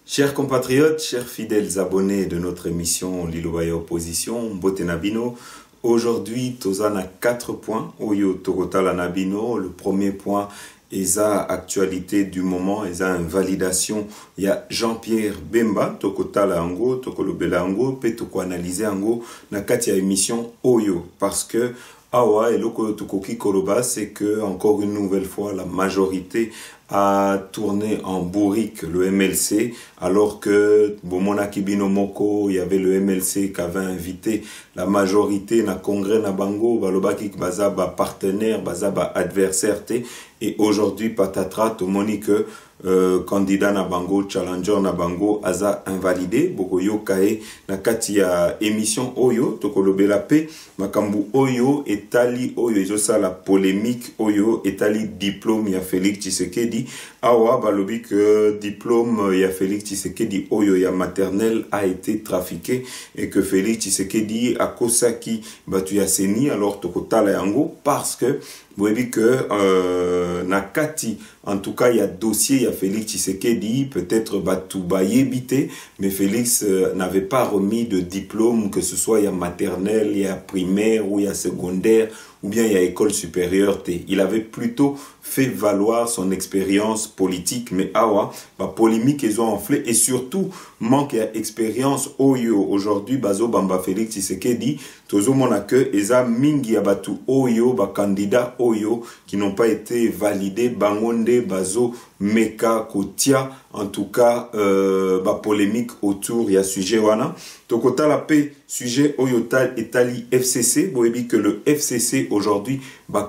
Chers compatriotes, chers fidèles abonnés de notre émission Lilobaya Opposition, Mbote Nabino, aujourd'hui, Tozan a 4 points. Oyo Togotala Nabino, le premier point, Eza actualité du moment, Eza invalidation. Il y a Jean-Pierre Bemba, Tokotala Ango, Tokolobela Ango, Petoko analyser Ango, Nakatia émission Oyo, parce que Awa et Loko Tokoki Koloba, c'est que, encore une nouvelle fois, la majorité a tourné en bourrique le MLC, alors que Bomona Kibino Moko, il y avait le MLC qui avait invité la majorité na congrès na bango, balobaki bazaba partenaire, bazaba adversaire, et aujourd'hui patatra tomoni que candidat na bango, challenger na bango, aza invalidé, bokoyo kae na kati ya émission Oyo, tokolobela pe, makambu Oyo, etali Oyo, ezosa la polémique Oyo, etali diplôme ya Félix Tshisekedi, awa balobi que diplôme ya Félix Tshisekedi Oyo ya maternelle a été trafiqué et que Félix Tshisekedi a kosaki batu ya seni, alors tokotala yango parce que vous voyez que Nakati, en tout cas, il y a dossier, il y a Félix Tshisekedi, peut-être Batouba Yébité, mais Félix n'avait pas remis de diplôme, que ce soit il y a maternelle, il y a primaire, ou il y a secondaire, ou bien il y a école supérieure. Il avait plutôt fait valoir son expérience politique, mais awa, polémique, ils ont enflé, et surtout, manque d'expérience Oyo. Aujourd'hui, Bazo Bamba Félix Tshisekedi, Tozo Monake, Eza Mingi Abatu Oyo, candidat Oyo, qui n'ont pas été validés, Bangonde, Bazo, Meka, Kotia, en tout cas, polémique autour, il y a sujet wana. Tokota la paix, sujet Oyotal Etali FCC, vous voyez que le FCC aujourd'hui,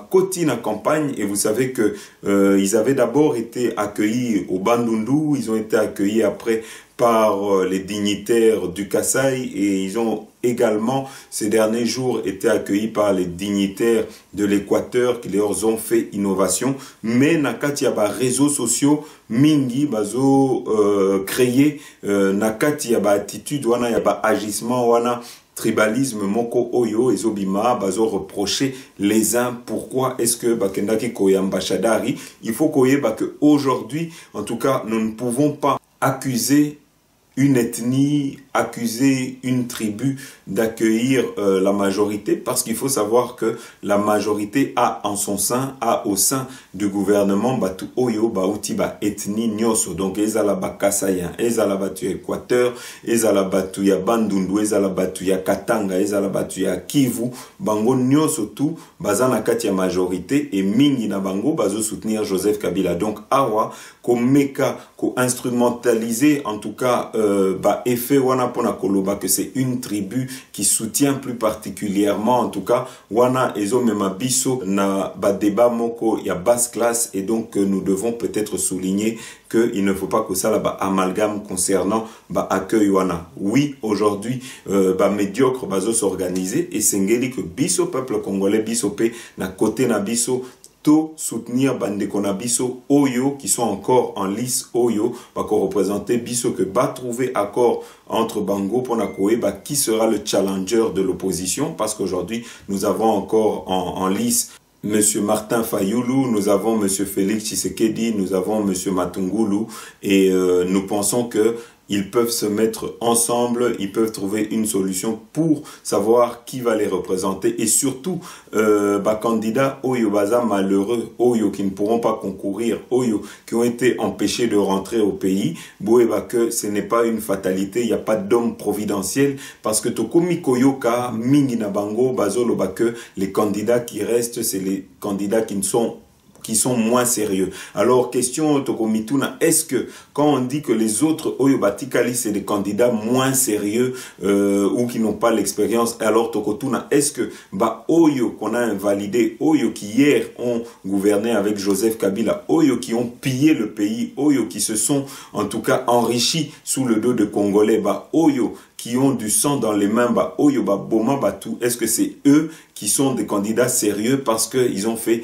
continue la campagne, et vous savez que ils avaient d'abord été accueillis au Bandundu, ils ont été accueillis après par les dignitaires du Kasaï, et ils ont également ces derniers jours été accueillis par les dignitaires de l'Équateur qui leur ont fait innovation. Mais nakati ya ba réseaux sociaux mingi bazo créé nakati ya ba attitude wana ya ba agissement wana tribalisme moko oyo ezobima bazo reprocher les uns. Pourquoi est-ce que bakendaki koyambashadari? Il faut koyeba que aujourd'hui, en tout cas, nous ne pouvons pas accuser une ethnie, accuser une tribu d'accueillir la majorité, parce qu'il faut savoir que la majorité a en son sein, a au sein du gouvernement, batu oyo, bauti ba ethnie nyoso. Donc, ezala ba kasayan, ezala batu ya Équateur, ezala batu ya Bandundu, ezala batu ya Katanga, ezala batu ya Kivu, bango nyoso tout, bazana kati ya majorité, et mingi na bango, bazo soutenir Joseph Kabila. Donc, awa, ko meka, ko instrumentaliser, en tout cas, effet wana pona koloba que c'est une tribu qui soutient plus particulièrement, en tout cas wana ezo mema biso na ba débat moko ya basse classe, et donc nous devons peut-être souligner que il ne faut pas que ça là amalgame concernant accueil wana. Oui, aujourd'hui médiocre bazo s'organiser, et sengeli que biso peuple congolais biso pe na côté na biso soutenir bandeko na biso oyo qui sont encore en lice oyo bako représenter biso que trouver accord entre bango pour nakoeba qui sera le challenger de l'opposition, parce qu'aujourd'hui nous avons encore en lice Monsieur Martin Fayoulou, nous avons Monsieur Félix Tshisekedi, nous avons Monsieur Matungulu, et nous pensons que ils peuvent se mettre ensemble, ils peuvent trouver une solution pour savoir qui va les représenter, et surtout candidats oyo baza malheureux, oyo qui ne pourront pas concourir, oyo qui ont été empêchés de rentrer au pays. Boeba que ce n'est pas une fatalité, il n'y a pas d'homme providentiel, parce que tokomi koyoka mingi na bango bazolo que les candidats qui restent, c'est les candidats qui sont moins sérieux. Alors, question Tokomituna, est-ce que quand on dit que les autres Oyo Batikali, c'est des candidats moins sérieux ou qui n'ont pas l'expérience, alors Tokotuna, est-ce que Oyo qu'on a invalidé, Oyo qui hier ont gouverné avec Joseph Kabila, Oyo qui ont pillé le pays, Oyo qui se sont en tout cas enrichis sous le dos de Congolais, Oyo qui ont du sang dans les mains, bah, oyo, bah, boma, bah, tout, est-ce que c'est eux qui sont des candidats sérieux parce qu'ils ont fait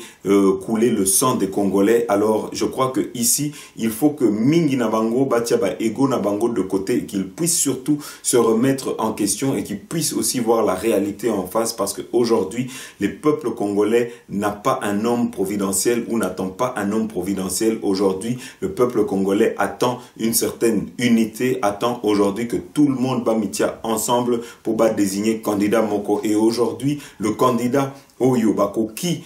couler le sang des Congolais? Alors, je crois que ici, il faut que Mingi Nabango, Batiaba Ego Nabango de côté, qu'ils puissent surtout se remettre en question et qu'ils puissent aussi voir la réalité en face, parce qu'aujourd'hui, les peuples congolais n'a pas un homme providentiel ou n'attend pas un homme providentiel. Aujourd'hui, le peuple congolais attend une certaine unité, attend aujourd'hui que tout le monde bamitia ensemble pour désigner candidat Moko. Et aujourd'hui, le candidat Oyo Bakoki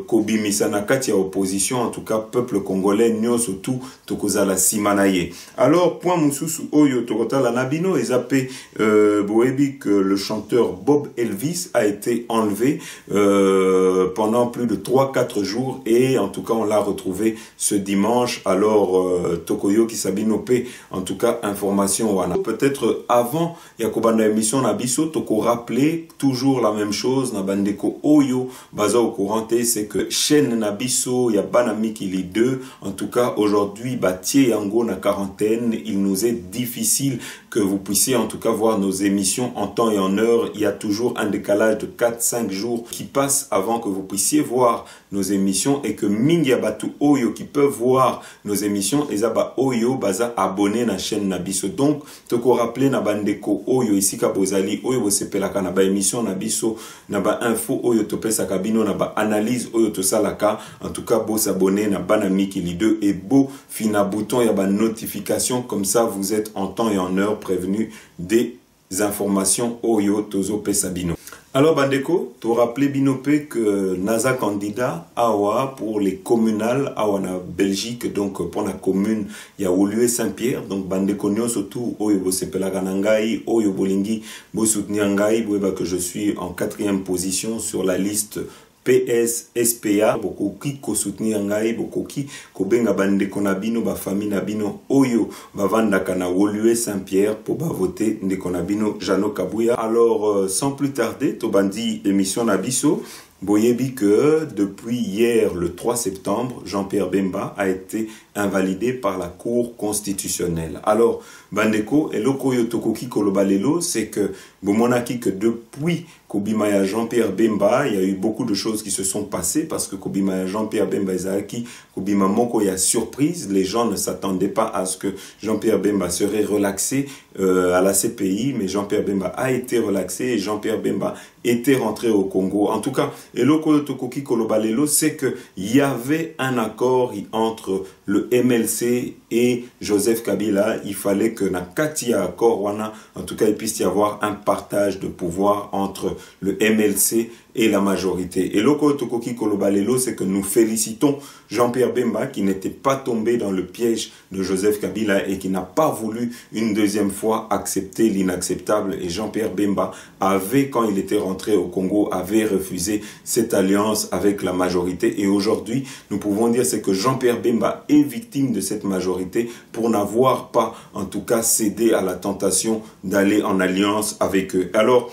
Kobimisa Nakati à opposition, en tout cas peuple congolais nyoso tout tokozala simanaye. Alors point mususu Oyo Tokotala Nabino et zappé Boebi que le chanteur Bob Elvis a été enlevé pendant plus de 3-4 jours, et en tout cas on l'a retrouvé ce dimanche. Alors Tokoyo qui Sabinope, en tout cas information wana. Peut-être avant Yakobanda émission Nabiso Toko rappeler toujours la même chose na bandeko Oyo baza au courant, c'est que chaîne Nabiso ya banami qui les deux, en tout cas aujourd'hui Batié Yango na quarantaine, il nous est difficile que vous puissiez en tout cas voir nos émissions en temps et en heure. Il y a toujours un décalage de 4-5 jours qui passent avant que vous puissiez voir nos émissions, et que mingi batu Oyo qui peuvent voir nos émissions et zaba Oyo baza abonné na chaîne Nabiso. Donc toko rappeler na bandeko Oyo ici ka bozali Oyo bosepelaka na ba émission Nabiso na ba info Oyo topesa kabino na ba analyse Oyo to salaka, en tout cas bo s'abonner na banami qui li deux et beau fina bouton ya ba notification, comme ça vous êtes en temps et en heure prévenu des informations Oyo tozo pesabino. Alors bandeko, to rappeler binope que naza candidat awa pour les communales awa na Belgique, donc pour la commune ya Olue Saint-Pierre. Donc bandeko nyo surtout oyo bo sepelaka na ngai oyo bolingi bo soutenir ngai boeba que je suis en 4e position sur la liste PS SPA. Bokoki ko soutenir ngai, bokoki ko benga bandeko na bino ba famille na bino oyo bavandaka na Olue Saint-Pierre pour voter ndeko na bino Jano Kabuya. Alors sans plus tarder, to bandi émission na biso. Boyebi que depuis hier, le 3 septembre, Jean-Pierre Bemba a été invalidé par la Cour constitutionnelle. Alors, bandeko, eloko yotokoki kolobalelo, c'est que bomonaki que depuis Kobimaya Jean-Pierre Bemba, il y a eu beaucoup de choses qui se sont passées, parce que Kobimaya Jean-Pierre Bemba Ezaki, Kobima Moko, il y a surprise. Les gens ne s'attendaient pas à ce que Jean-Pierre Bemba serait relaxé à la CPI, mais Jean-Pierre Bemba a été relaxé et Jean-Pierre Bemba était rentré au Congo. En tout cas, eloko yotokoki kolobalelo, c'est que il y avait un accord entre le MLC et Joseph Kabila. Il fallait que na katia accord wana, en tout cas, il puisse y avoir un partage de pouvoir entre le MLC et la majorité. Et l'oko tokoki kolobalelo, c'est que nous félicitons Jean-Pierre Bemba qui n'était pas tombé dans le piège de Joseph Kabila et qui n'a pas voulu une deuxième fois accepter l'inacceptable. Et Jean-Pierre Bemba avait, quand il était rentré au Congo, avait refusé cette alliance avec la majorité. Et aujourd'hui, nous pouvons dire c'est que Jean-Pierre Bemba est victime de cette majorité pour n'avoir pas, en tout cas, cédé à la tentation d'aller en alliance avec eux. Alors,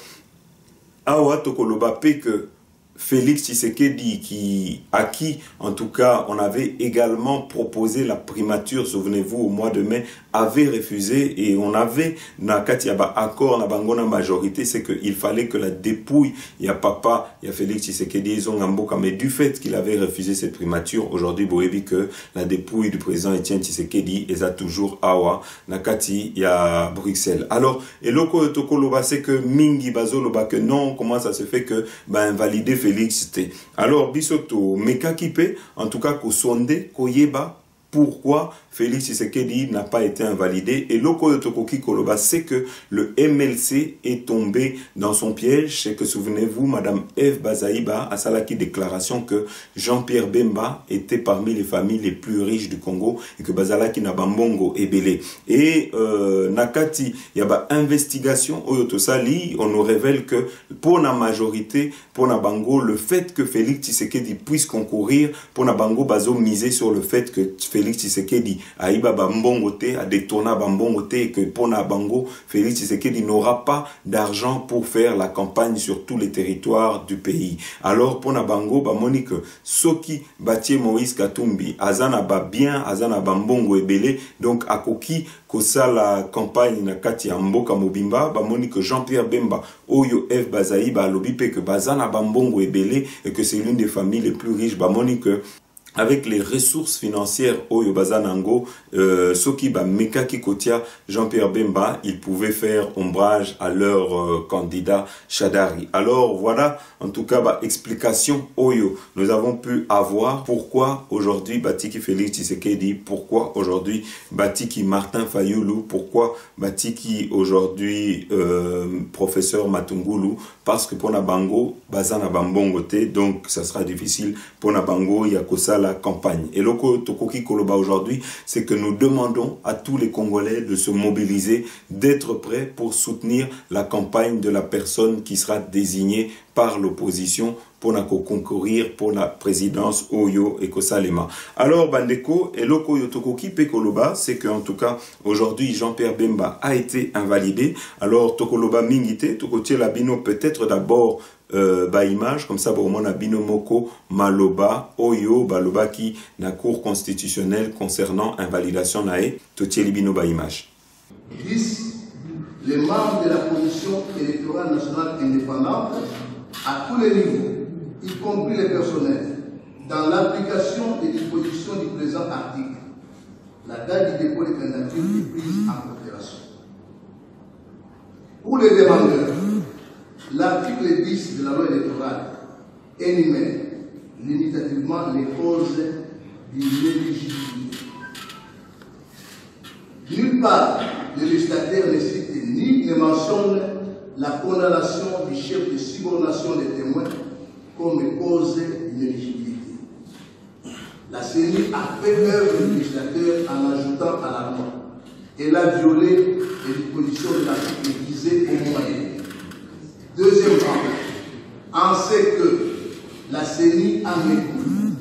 awa tokoloba pe que Félix Tshisekedi, à qui, en tout cas, on avait également proposé la primature, souvenez-vous, au mois de mai, avait refusé, et on avait, na katiaba accord, na bangona majorité, c'est qu'il fallait que la dépouille, il y a papa, il y a Félix Tshisekedi, ils ont Ngamboka, mais du fait qu'il avait refusé cette primature, aujourd'hui, boebi que la dépouille du président Etienne Tshisekedi, est à toujours awa, na kati, il y a Bruxelles. Alors, et loko tokoloba, c'est que Mingi Bazoloba, que non, comment ça se fait que, invalider Félix. Alors, bisoto, mekakipe, en tout cas, ko sonde, ko yeba, pourquoi Félix Tshisekedi n'a pas été invalidé. Et l'oko yotokoki koloba, c'est que le MLC est tombé dans son piège. C'est que, souvenez-vous, Madame Eve Bazaïba a salaki déclaration que Jean-Pierre Bemba était parmi les familles les plus riches du Congo et que Bazalaki Nabambongo est belé. Et Nakati, il y a investigation Oyotosali, on nous révèle que pour la majorité, pour Nabango, le fait que Félix Tshisekedi puisse concourir, pour Nabango Bazo miser sur le fait que Félix Tshisekedi aïba bambongo te, a détourné bambongo te, et que pona bango, Félix Tshisekedi n'aura pas d'argent pour faire la campagne sur tous les territoires du pays. Alors pona bango, monique, soki batie Moïse Katumbi, azana ba bien, azana bambongo ebele, donc akoki kosa la campagne na kati ya mboka mobimba, monique Jean-Pierre Bemba, Oyo F Bazaï, lobi pe que bazana bambongo ebele, et que c'est l'une des familles les plus riches, monique, avec les ressources financières Oyo Bazanango, Soki Mekaki Kotia, Jean-Pierre Bemba, ils pouvaient faire ombrage à leur candidat Chadari. Alors voilà, en tout cas, explication Oyo. Nous avons pu avoir pourquoi aujourd'hui Batiki Félix Tshisekedi, pourquoi aujourd'hui Batiki Martin Fayoulou, pourquoi Batiki aujourd'hui professeur Matungulu, parce que pour Nabango, Bazana Bambongote, donc ça sera difficile pour Nabango, il y a que ça la campagne. Et le Tokoki Koloba aujourd'hui, c'est que nous demandons à tous les Congolais de se mobiliser, d'être prêts pour soutenir la campagne de la personne qui sera désignée par l'opposition pour concourir pour la présidence Oyo et Kosalema. Alors, Bandeko, et Loko Yotokoki Pekoloba, c'est qu'en tout cas, aujourd'hui, Jean-Pierre Bemba a été invalidé. Alors, Tokoloba Mingite, Tokotie Labino, peut-être d'abord image, comme ça, on a Bino Moko, Maloba, Oyo, Baloba qui na cour constitutionnelle concernant invalidation nae, Totie Libino image. 10. Les membres de la commission électorale nationale indépendante à tous les niveaux, y compris les personnels, dans l'application des dispositions du présent article. La date du dépôt des candidatures est prise en considération. Pour les demandeurs, l'article 10 de la loi électorale énumère limitativement les causes d'inéligibilité. Nulle part, le législateur ne cite ni ne mentionne la condamnation du chef de subordination des témoins comme cause d'inéligibilité. La CENI a fait œuvre du législateur en ajoutant à la loi. Elle a violé les dispositions de l'article visé au moyen. Deuxièmement, en ce que la CENI a méconnu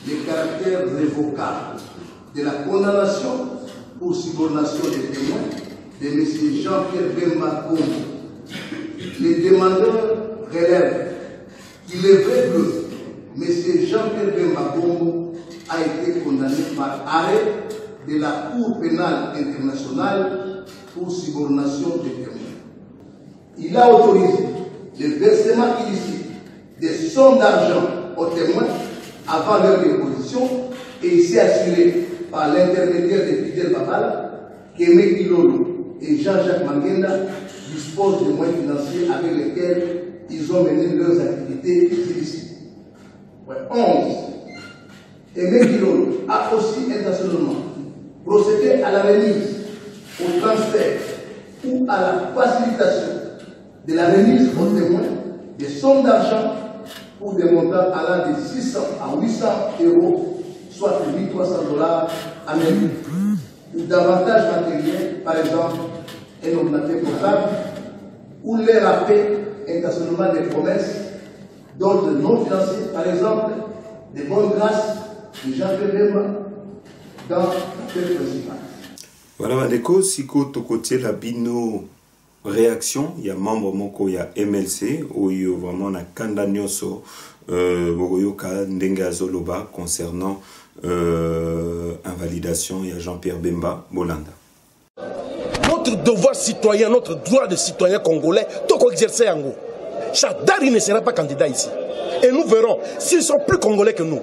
les caractères révocables de la condamnation pour subordination des témoins de M. Jean-Pierre Bemba Kombo. Les demandeurs relèvent qu'il est vrai que M. Jean-Pierre Bemba Kombo a été condamné par arrêt de la Cour pénale internationale pour subordination des témoins. Il a autorisé le versement illicite des sommes d'argent aux témoins avant leur déposition et il s'est assuré par l'intermédiaire de Fidel Babala qu'Aimé Kilolo et Jean-Jacques Mangenda disposent de moyens financiers avec lesquels ils ont mené leurs activités illicites. 11. Aimé Kilolo a aussi intentionnellement procédé à la remise, au transfert ou à la facilitation de la remise aux témoins des sommes d'argent pour des montants allant de 600 à 800 euros, soit $1 300 américains, ou davantage matériels, par exemple un ordinateur portable, ou les rappels intentionnellement des promesses d'ordre non financier, par exemple des bonnes grâces de Jean-Pierre Bemba dans l'affaire principale. Voilà, Vandeko, Siko Tokotie Labino. Réaction, il y a membre moko, il y a MLC, où il y a vraiment un kanda nyoso, Zoloba concernant invalidation, il y a Jean-Pierre Bemba, Bolanda. Notre devoir citoyen, notre droit de citoyen congolais, tout exercer en gros. Chadari ne sera pas candidat ici. Et nous verrons s'ils sont plus congolais que nous.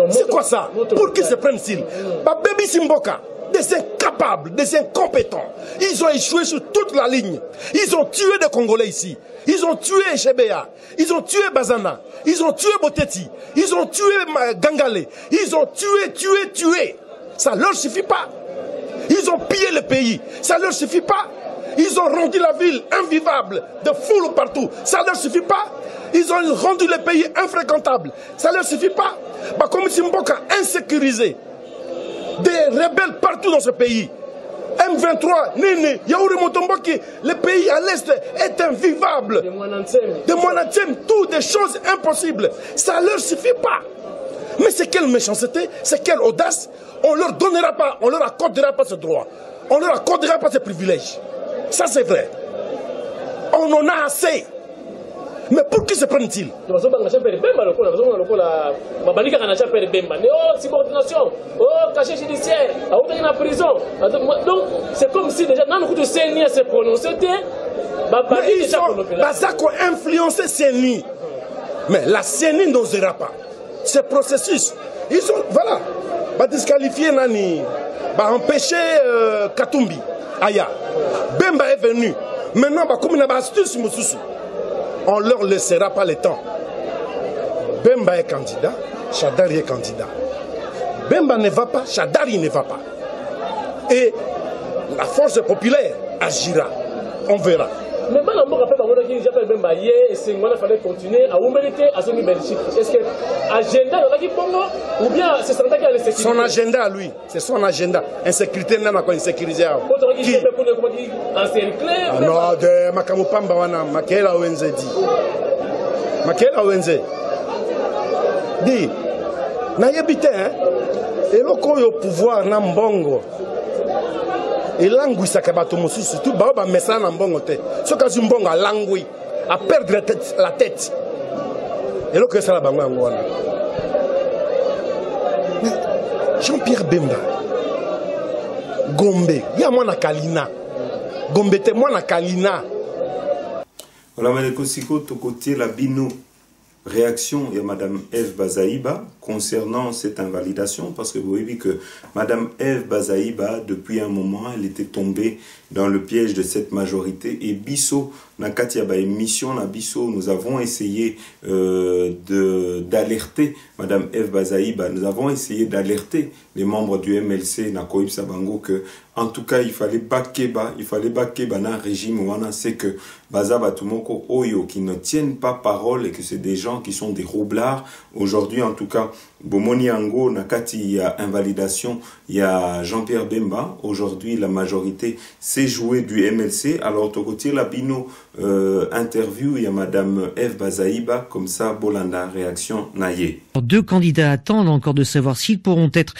C'est quoi ça? Pour qu'ils se prennent s'ils? Baby Simboka. Des incapables, des incompétents. Ils ont échoué sur toute la ligne. Ils ont tué des Congolais ici. Ils ont tué Chebea. Ils ont tué Bazana. Ils ont tué Boteti. Ils ont tué Gangale. Ils ont tué. Ça ne leur suffit pas. Ils ont pillé le pays. Ça ne leur suffit pas. Ils ont rendu la ville invivable, de foules partout. Ça ne leur suffit pas. Ils ont rendu le pays infréquentable. Ça ne leur suffit pas. Comme Simboka insécurisé. Des rebelles partout dans ce pays. M23, Nene, Yaouri Motomboki, le pays à l'est est invivable. De Moanatsem, tout des choses impossibles. Ça ne leur suffit pas. Mais c'est quelle méchanceté, c'est quelle audace. On leur donnera pas, on leur accordera pas ce droit. On leur accordera pas ce privilège. Ça c'est vrai. On en a assez. Mais pour qui se prennent-ils? Cachet judiciaire, en prison. Donc c'est comme si déjà dans le coup de CNI s'est prononcé. Ils ont influencé CNI. Mais la CNI n'osera pas. Ce processus, ils ont, voilà, disqualifié Nani, empêché Katumbi, Aya. Bemba est venu. Maintenant, comme il a astuce, on ne leur laissera pas le temps. Bemba est candidat, Chadari est candidat. Bemba ne va pas, Chadari ne va pas. Et la force populaire agira. On verra. Mais maintenant, j'appelle Bemba hier, et c'est qu'il fallait continuer à mériter à son Belgique. Est-ce que l'agenda ou bien c'est ça qui a la sécurité? Son agenda à lui, c'est son agenda. Insécurité, n'a pas insécurisé. Qui? Encerclé. Non, de Makamupamba wana, Makela ONZ dit. Makela ONZ. Dit, n'ayebite, hein? Et l'oko yo pouvoir na mbongo. Et l'angouissa kabato mosu surtout baba messana na mbongo te. Ce cas mbongo a langui, à perdre la tête. Et l'oko ça la bango wana. Jean-Pierre Bemba. Gombe, ya mwana Kalina. Gombe te mwana Kalina. Voilà, Maleko Siko, to côté la bino. Réaction de Mme Eve Bazaïba concernant cette invalidation, parce que vous voyez que Mme Eve Bazaïba, depuis un moment, elle était tombée dans le piège de cette majorité. Et Bisso, Nakatia émission, na Bisso, nous avons essayé d'alerter Mme Eve Bazaïba, nous avons essayé d'alerter les membres du MLC, Nakoïb Sabango, que en tout cas, il fallait baquer un régime où on sait que Baza Batumoko Oyo qui ne tiennent pas parole et que c'est des gens qui sont des roublards. Aujourd'hui, en tout cas, Bomoni Ango, Nakati, il y a invalidation, il y a Jean-Pierre Bemba. Aujourd'hui, la majorité s'est jouée du MLC. Alors, Tokotier Labino interview, il y a Madame Eve Bazaïba, comme ça, Bolanda, réaction, Naye. Deux candidats attendent encore de savoir s'ils pourront être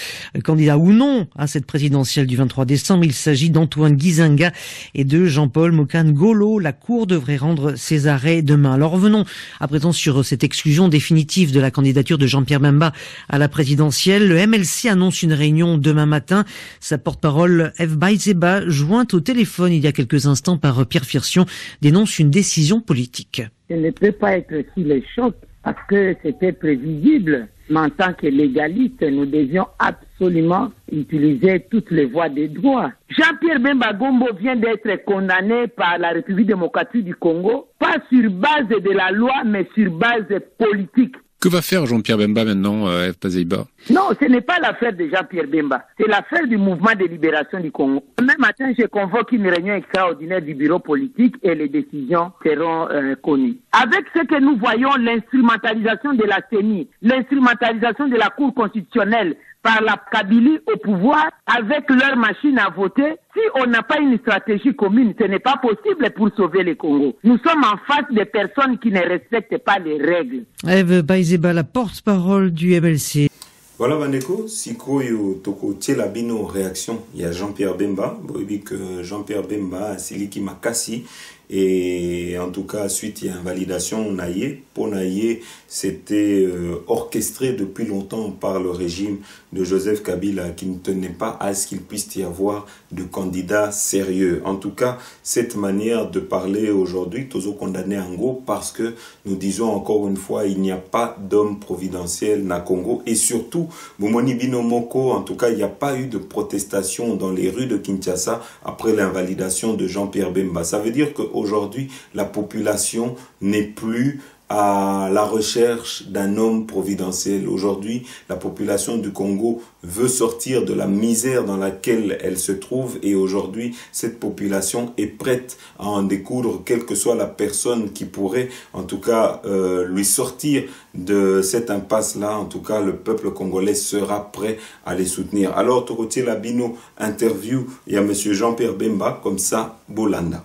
candidats ou non à cette présidentielle du 23 décembre. Il s'agit d'Antoine Gizenga et de Jean-Paul Mokane-Golo. La Cour devrait rendre ses arrêts demain. Alors revenons à présent sur cette exclusion définitive de la candidature de Jean-Pierre Bemba à la présidentielle. Le MLC annonce une réunion demain matin. Sa porte-parole, Eve Baizeba, jointe au téléphone il y a quelques instants par Pierre Firsion, dénonce une décision politique. Ce ne peut pas être si les chocs parce que c'était prévisible. Mais en tant que légaliste, nous devions absolument utiliser toutes les voies des droits. Jean-Pierre Bemba Gombo vient d'être condamné par la République démocratique du Congo, pas sur base de la loi, mais sur base politique. Que va faire Jean-Pierre Bemba maintenant, Eve Bazaïba? Non, ce n'est pas l'affaire de Jean-Pierre Bemba. C'est l'affaire du mouvement de libération du Congo. Demain matin, je convoque une réunion extraordinaire du bureau politique et les décisions seront connues. Avec ce que nous voyons, l'instrumentalisation de la CENI, l'instrumentalisation de la Cour constitutionnelle par la Kabylie au pouvoir, avec leur machine à voter, si on n'a pas une stratégie commune, ce n'est pas possible pour sauver le Congo. Nous sommes en face de personnes qui ne respectent pas les règles. Eve Baizeba, la porte-parole du MLC. Voilà, Bandeko, Sikoyo Toko Tielabino, réaction. Il y a Jean-Pierre Bemba. Vous voyez que Jean-Pierre Bemba, Siliki Makassi. Et en tout cas, suite, il y a invalidation Naye. Pour Naye, c'était orchestré depuis longtemps par le régime de Joseph Kabila qui ne tenait pas à ce qu'il puisse y avoir de candidats sérieux. En tout cas, cette manière de parler aujourd'hui, Tozo condamné Ango, parce que nous disons encore une fois, il n'y a pas d'homme providentiel na Congo. Et surtout, Bomoni Bino Moko, en tout cas, il n'y a pas eu de protestation dans les rues de Kinshasa après l'invalidation de Jean-Pierre Bemba. Ça veut dire qu'aujourd'hui, la population n'est plus à la recherche d'un homme providentiel. Aujourd'hui, la population du Congo veut sortir de la misère dans laquelle elle se trouve et aujourd'hui, cette population est prête à en découdre, quelle que soit la personne qui pourrait, en tout cas, lui sortir de cette impasse-là. En tout cas, le peuple congolais sera prêt à les soutenir. Alors, Tokotier Labino interview, il y a M. Jean-Pierre Bemba, comme ça, Bolanda.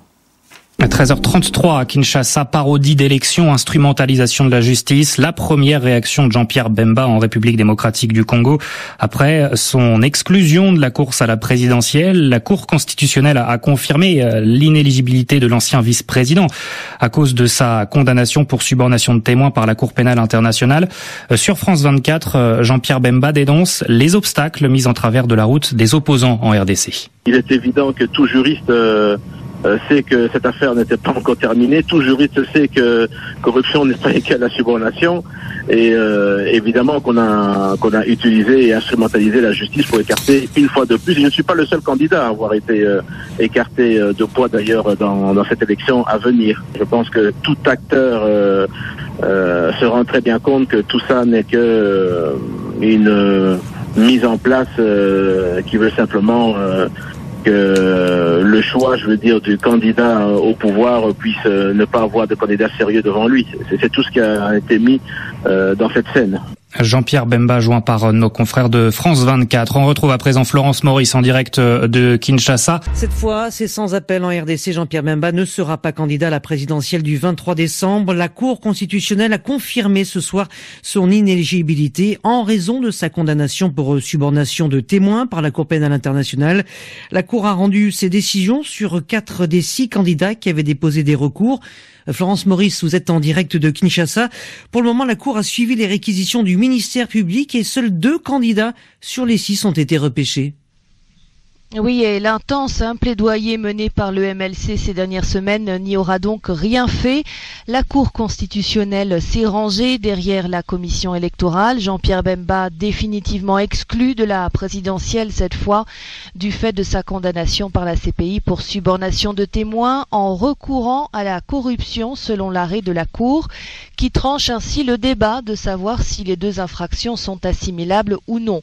À 13h33 à Kinshasa, parodie d'élection, instrumentalisation de la justice. La première réaction de Jean-Pierre Bemba en République démocratique du Congo après son exclusion de la course à la présidentielle. La Cour constitutionnelle a confirmé l'inéligibilité de l'ancien vice-président à cause de sa condamnation pour subornation de témoins par la Cour pénale internationale. Sur France 24, Jean-Pierre Bemba dénonce les obstacles mis en travers de la route des opposants en RDC. Il est évident que tout juriste sait que cette affaire n'était pas encore terminée. Tout juriste sait que corruption n'est pas égale à subornation. Et évidemment qu'on a utilisé et instrumentalisé la justice pour écarter une fois de plus. Et je ne suis pas le seul candidat à avoir été écarté de poids d'ailleurs dans cette élection à venir. Je pense que tout acteur se rend très bien compte que tout ça n'est que une mise en place qui veut simplement que le choix, je veux dire, du candidat au pouvoir puisse ne pas avoir de candidat sérieux devant lui. C'est tout ce qui a été mis dans cette scène. Jean-Pierre Bemba, joint par nos confrères de France 24. On retrouve à présent Florence Maurice en direct de Kinshasa. Cette fois, c'est sans appel en RDC. Jean-Pierre Bemba ne sera pas candidat à la présidentielle du 23 décembre. La Cour constitutionnelle a confirmé ce soir son inéligibilité en raison de sa condamnation pour subornation de témoins par la Cour pénale internationale. La Cour a rendu ses décisions sur 4 des 6 candidats qui avaient déposé des recours. Florence Maurice, vous êtes en direct de Kinshasa. Pour le moment, la Cour a suivi les réquisitions du ministère public et seuls 2 candidats sur les 6 ont été repêchés. Oui, et l'intense plaidoyer mené par le MLC ces dernières semaines n'y aura donc rien fait. La Cour constitutionnelle s'est rangée derrière la commission électorale. Jean-Pierre Bemba définitivement exclu de la présidentielle cette fois du fait de sa condamnation par la CPI pour subornation de témoins en recourant à la corruption selon l'arrêt de la Cour qui tranche ainsi le débat de savoir si les 2 infractions sont assimilables ou non.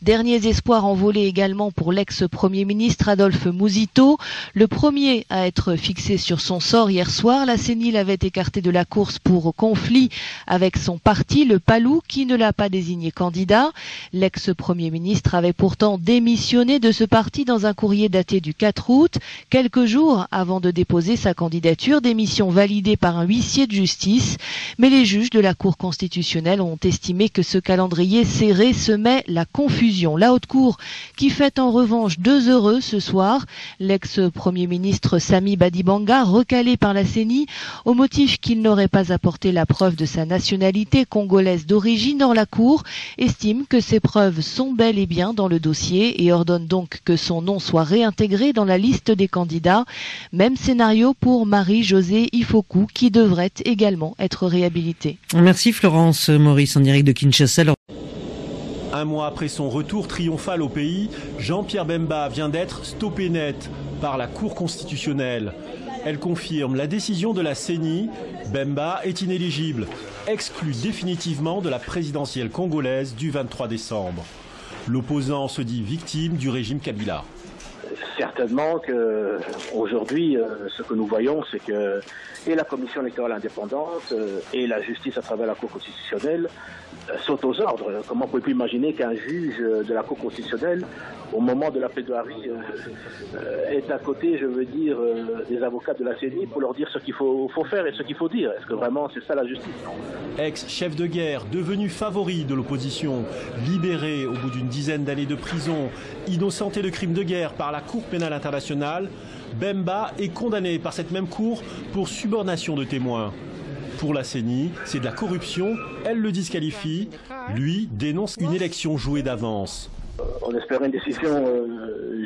Derniers espoirs envolés également pour l'ex-premier ministre Adolphe Muzito, le premier à être fixé sur son sort hier soir. La CENI l'avait écarté de la course pour conflit avec son parti, le PALU, qui ne l'a pas désigné candidat. L'ex-premier ministre avait pourtant démissionné de ce parti dans un courrier daté du 4 août, quelques jours avant de déposer sa candidature, démission validée par un huissier de justice. Mais les juges de la Cour constitutionnelle ont estimé que ce calendrier serré semait la confusion. La Haute Cour, qui fait en revanche 2 heureux ce soir, l'ex-premier ministre Sami Badibanga, recalé par la CENI, au motif qu'il n'aurait pas apporté la preuve de sa nationalité congolaise d'origine dans la Cour, estime que ces preuves sont bel et bien dans le dossier et ordonne donc que son nom soit réintégré dans la liste des candidats. Même scénario pour Marie-Josée Ifoku, qui devrait également être réhabilitée. Merci Florence Maurice en direct de Kinshasa. Un mois après son retour triomphal au pays, Jean-Pierre Bemba vient d'être stoppé net par la Cour constitutionnelle. Elle confirme la décision de la CENI. Bemba est inéligible, exclu définitivement de la présidentielle congolaise du 23 décembre. L'opposant se dit victime du régime Kabila. Certainement qu'aujourd'hui, ce que nous voyons, c'est que et la commission électorale indépendante et la justice à travers la Cour constitutionnelle sont aux ordres. Comment pouvez-vous imaginer qu'un juge de la Cour constitutionnelle, au moment de la plaidoirie, est à côté, je veux dire, des avocats de la CENI pour leur dire ce qu'il faut faire et ce qu'il faut dire? Est-ce que vraiment c'est ça la justice? Ex-chef de guerre, devenu favori de l'opposition, libéré au bout d'une dizaine d'années de prison, innocenté de crimes de guerre par la Cour pénale internationale, Bemba est condamné par cette même Cour pour subornation de témoins. Pour la CENI, c'est de la corruption, elle le disqualifie. Lui dénonce une élection jouée d'avance. On espère une décision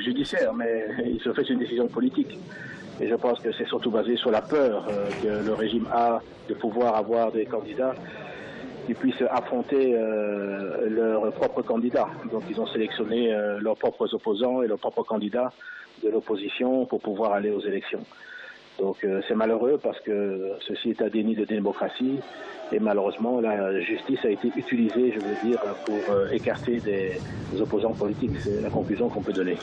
judiciaire, mais il se fait une décision politique. Et je pense que c'est surtout basé sur la peur que le régime a de pouvoir avoir des candidats qui puissent affronter leurs propres candidats. Donc ils ont sélectionné leurs propres opposants et leurs propres candidats de l'opposition pour pouvoir aller aux élections. Donc c'est malheureux parce que ceci est un déni de démocratie et malheureusement la justice a été utilisée, je veux dire, pour écarter des opposants politiques. C'est la conclusion qu'on peut donner.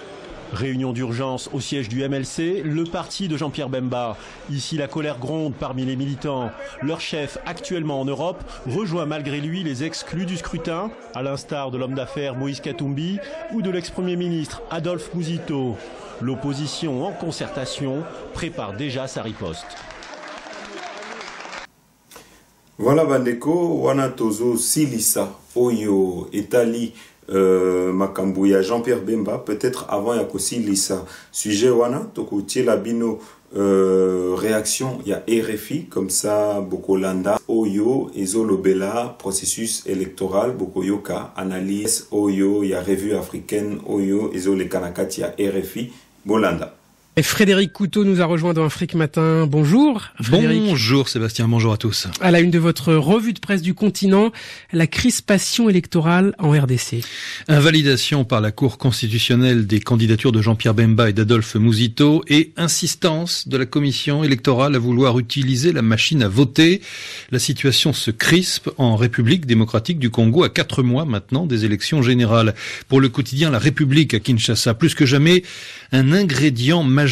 Réunion d'urgence au siège du MLC, le parti de Jean-Pierre Bemba. Ici, la colère gronde parmi les militants. Leur chef, actuellement en Europe, rejoint malgré lui les exclus du scrutin, à l'instar de l'homme d'affaires Moïse Katumbi ou de l'ex-premier ministre Adolphe Muzito. L'opposition, en concertation, prépare déjà sa riposte. Voilà bandeko wana tozo silisa oyo etali makambo ya Jean-Pierre Bemba peut-être avant ya kosilisa sujet wana tokotie la bino réaction ya RFI comme ça bokolanda oyo ezolobela processus électoral bokoyoka analyse oyo ya revue africaine oyo ezolekana kati ya RFI bolanda. Et Frédéric Couteau nous a rejoint dans Afrique Matin. Bonjour Frédéric. Bonjour Sébastien, bonjour à tous. À la une de votre revue de presse du continent, la crispation électorale en RDC. Invalidation par la Cour constitutionnelle des candidatures de Jean-Pierre Bemba et d'Adolphe Mouzito et insistance de la commission électorale à vouloir utiliser la machine à voter. La situation se crispe en République démocratique du Congo à 4 mois maintenant des élections générales. Pour le quotidien La République à Kinshasa, plus que jamais, un ingrédient majeur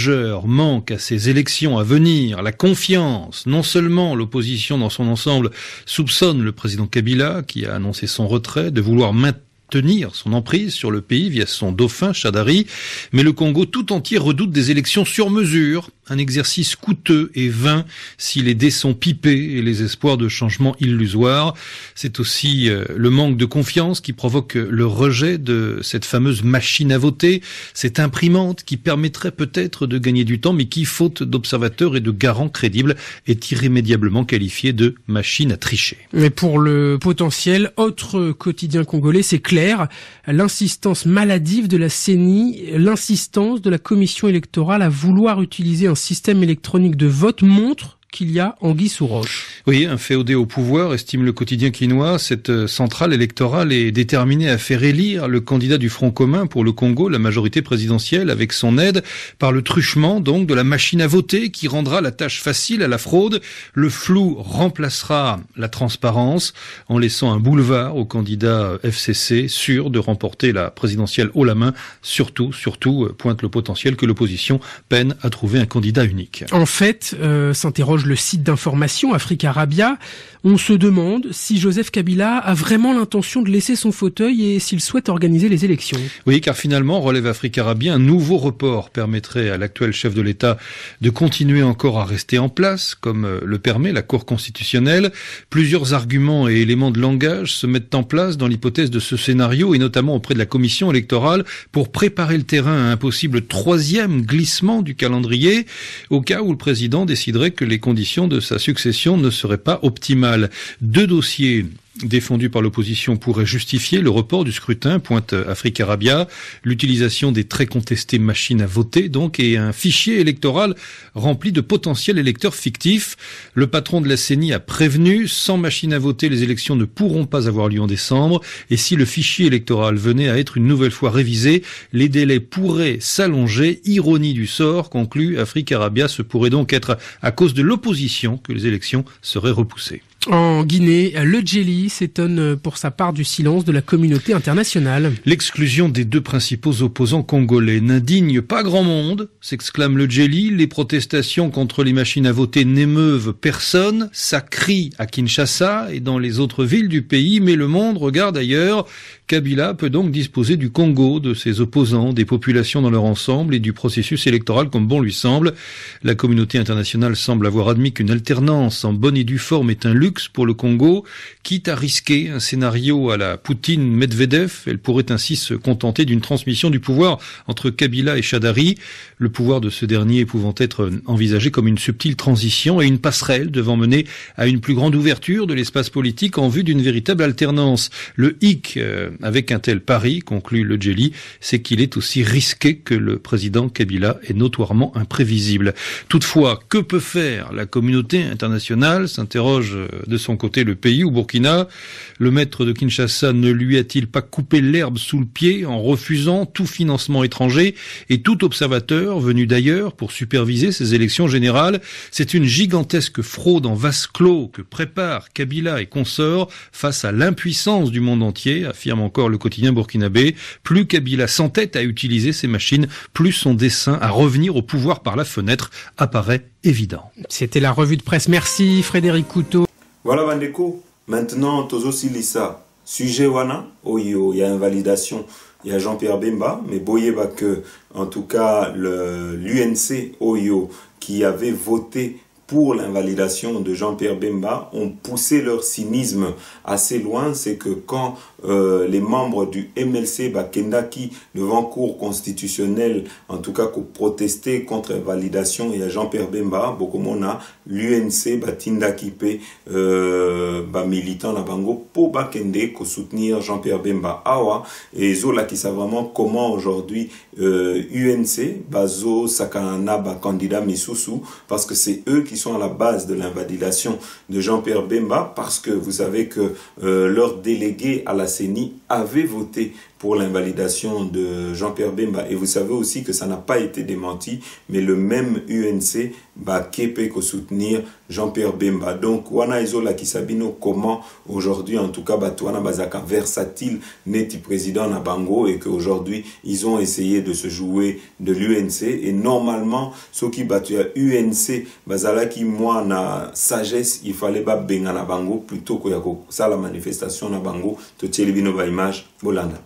manque à ces élections à venir, la confiance. Non seulement l'opposition dans son ensemble soupçonne le président Kabila, qui a annoncé son retrait, de vouloir maintenir son emprise sur le pays via son dauphin Chadari, mais le Congo tout entier redoute des élections sur mesure, un exercice coûteux et vain si les dés sont pipés et les espoirs de changement illusoires. C'est aussi le manque de confiance qui provoque le rejet de cette fameuse machine à voter, cette imprimante qui permettrait peut-être de gagner du temps, mais qui, faute d'observateurs et de garants crédibles, est irrémédiablement qualifiée de machine à tricher. Mais pour le potentiel autre quotidien congolais, c'est clair, l'insistance maladive de la CENI, l'insistance de la commission électorale à vouloir utiliser un système électronique de vote montre qu'il y a anguille sous roche. Oui, un féodé au pouvoir, estime le quotidien quinois. Cette centrale électorale est déterminée à faire élire le candidat du Front commun pour le Congo, la majorité présidentielle, avec son aide, par le truchement donc de la machine à voter qui rendra la tâche facile à la fraude. Le flou remplacera la transparence en laissant un boulevard au candidat FCC sûr de remporter la présidentielle haut la main. Surtout, pointe le potentiel que l'opposition peine à trouver un candidat unique. En fait, s'interroge le site d'information Africarabia, on se demande si Joseph Kabila a vraiment l'intention de laisser son fauteuil et s'il souhaite organiser les élections. Oui, car finalement, relève Africarabia, un nouveau report permettrait à l'actuel chef de l'État de continuer encore à rester en place, comme le permet la Cour constitutionnelle. Plusieurs arguments et éléments de langage se mettent en place dans l'hypothèse de ce scénario, et notamment auprès de la commission électorale, pour préparer le terrain à un possible 3e glissement du calendrier, au cas où le président déciderait que les conditions de sa succession ne seraient pas optimales. 2 dossiers défendus par l'opposition pourraient justifier le report du scrutin, pointe Africarabia, l'utilisation des très contestées machines à voter, donc, et un fichier électoral rempli de potentiels électeurs fictifs. Le patron de la CENI a prévenu, sans machine à voter, les élections ne pourront pas avoir lieu en décembre, et si le fichier électoral venait à être une nouvelle fois révisé, les délais pourraient s'allonger. Ironie du sort, conclut Africarabia, ce pourrait donc être à cause de l'opposition que les élections seraient repoussées. En Guinée, le Djeli s'étonne pour sa part du silence de la communauté internationale. L'exclusion des 2 principaux opposants congolais n'indigne pas grand monde, s'exclame le Djeli. Les protestations contre les machines à voter n'émeuvent personne. Ça crie à Kinshasa et dans les autres villes du pays, mais le monde regarde ailleurs. Kabila peut donc disposer du Congo, de ses opposants, des populations dans leur ensemble et du processus électoral comme bon lui semble. La communauté internationale semble avoir admis qu'une alternance en bonne et due forme est un luxe pour le Congo, quitte à risquer un scénario à la Poutine-Medvedev. Elle pourrait ainsi se contenter d'une transmission du pouvoir entre Kabila et Chadari, le pouvoir de ce dernier pouvant être envisagé comme une subtile transition et une passerelle devant mener à une plus grande ouverture de l'espace politique en vue d'une véritable alternance. Le hic avec un tel pari, conclut le Djeli, c'est qu'il est aussi risqué que le président Kabila est notoirement imprévisible. Toutefois, que peut faire la communauté internationale, s'interroge de son côté le pays, au Burkina. Le maître de Kinshasa ne lui a-t-il pas coupé l'herbe sous le pied en refusant tout financement étranger et tout observateur venu d'ailleurs pour superviser ces élections générales? C'est une gigantesque fraude en vase clos que prépare Kabila et consorts face à l'impuissance du monde entier, affirme encore le quotidien burkinabé. Plus Kabila s'entête à utiliser ces machines, plus son dessein à revenir au pouvoir par la fenêtre apparaît évident. C'était la revue de presse. Merci Frédéric Couteau. Voilà Bandeko, maintenant Tozo Silisa, sujet wana, oyo, il y a invalidation, il y a Jean-Pierre Bemba, mais boyeba que, en tout cas, l'UNC, oyo, qui avaient voté pour l'invalidation de Jean-Pierre Bemba ont poussé leur cynisme assez loin. C'est que quand les membres du MLC Kendaki devant cour constitutionnelle, en tout cas pour protester contre l'invalidation et à Jean-Pierre Bemba, Bokomona, l'UNC Tindaki pe militant na bango pour Bakende ko soutenir Jean-Pierre Bemba awa et zola qui savent vraiment comment aujourd'hui UNC bazo sakana candidat misusu parce que c'est eux qui sont à la base de l'invalidation de Jean-Pierre Bemba parce que vous savez que leur délégué à la CENI avait voté pour l'invalidation de Jean-Pierre Bemba. Et vous savez aussi que ça n'a pas été démenti, mais le même UNC kepe ko soutenir Jean-Pierre Bemba. Donc, wana izola kisabino comment aujourd'hui, en tout cas, Batouana Bazaka versatile neti président na bango et qu'aujourd'hui, ils ont essayé de se jouer de l'UNC et normalement, ceux qui battu à UNC, bazala qui moi na sagesse, il fallait ba benga na bango plutôt que yako ça la manifestation na bango, to tchelibino ba image, Bolanda.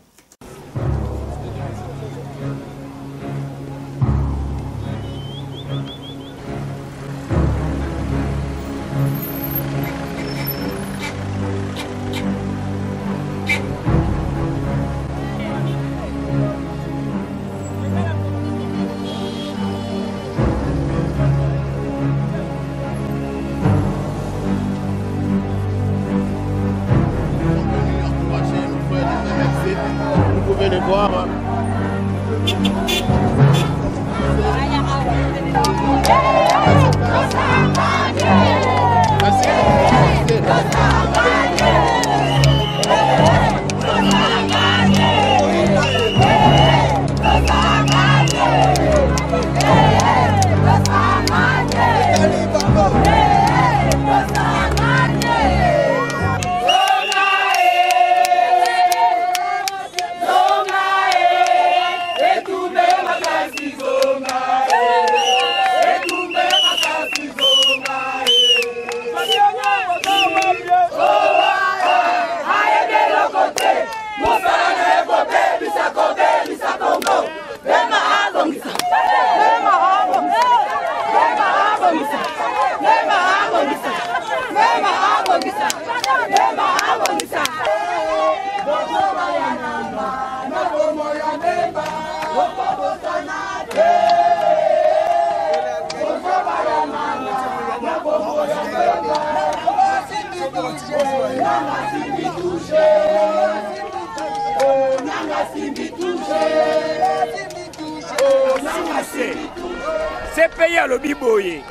C'est payé à l'Obiboye.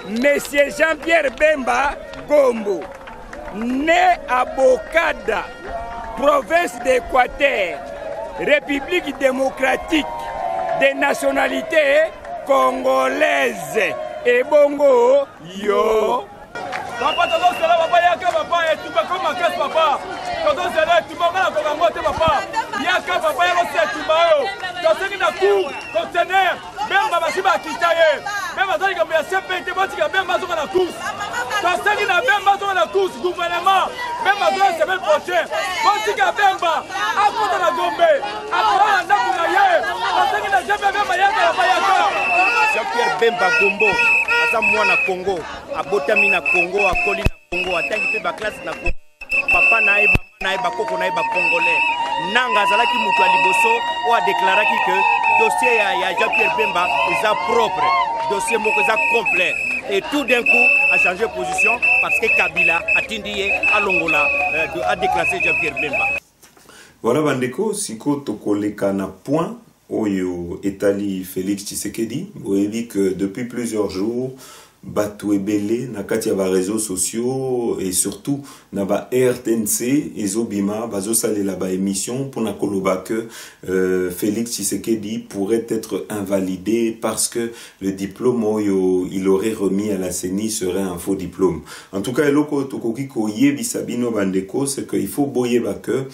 Monsieur Jean-Pierre Bemba Gombo, né à Bokada, province d'Équateur, République démocratique des nationalités congolaises. Et bongo, yo. Papa, tonton c'est là, papa, yaka papa, et tout comme ma caisse papa. Tonton c'est là, tu m'as mal à Kogangote papa. Yaka papa, yaka c'est tout bao. Tonton qui n'a cours, conteneur, même ma machine à quitter. Même à toi, il y a CPT, moi, tu as même maison à la course. Tonton qui n'a même maison à la course, gouvernement. Même à toi, c'est même prochain. Moi, tu as même pas. À côté de la Gombe. À toi, on a pour ailleurs. Tonton qui n'a jamais même yaka la yaka. Jean-Pierre Bemba Gombo. Aza mwana Congo, abotami na Congo, akoli na Congo, atangi pe ba classe na Congo. Papa na ye, maman na ye, bakoko na ye, ba congolais. Nanga azalaki mutu ya liboso o a déclaraki que dossier ya Jean-Pierre Bemba eza propre, dossier moko eza complet. Et tout d'un coup a changé de position parce que Kabila a tindi ye a Longola a déclassé Jean-Pierre Bemba. Voilà bandeko, siko tokoleka na point. Oyo Etali Félix Tshisekedi, vous avez vu que depuis plusieurs jours, Batouebele, Nakatia va réseaux sociaux et surtout Naba RTNC et Zobima, Bazo Salé la émission pour na koloba que Félix Tshisekedi pourrait être invalidé parce que le diplôme oyo il aurait remis à la CENI serait un faux diplôme. En tout cas, eloko tokokiko yebi Sabino Bandeko, c'est qu'il faut boyeba que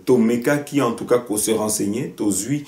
Tomeka qui en tout cas qu'on se renseigner, tozui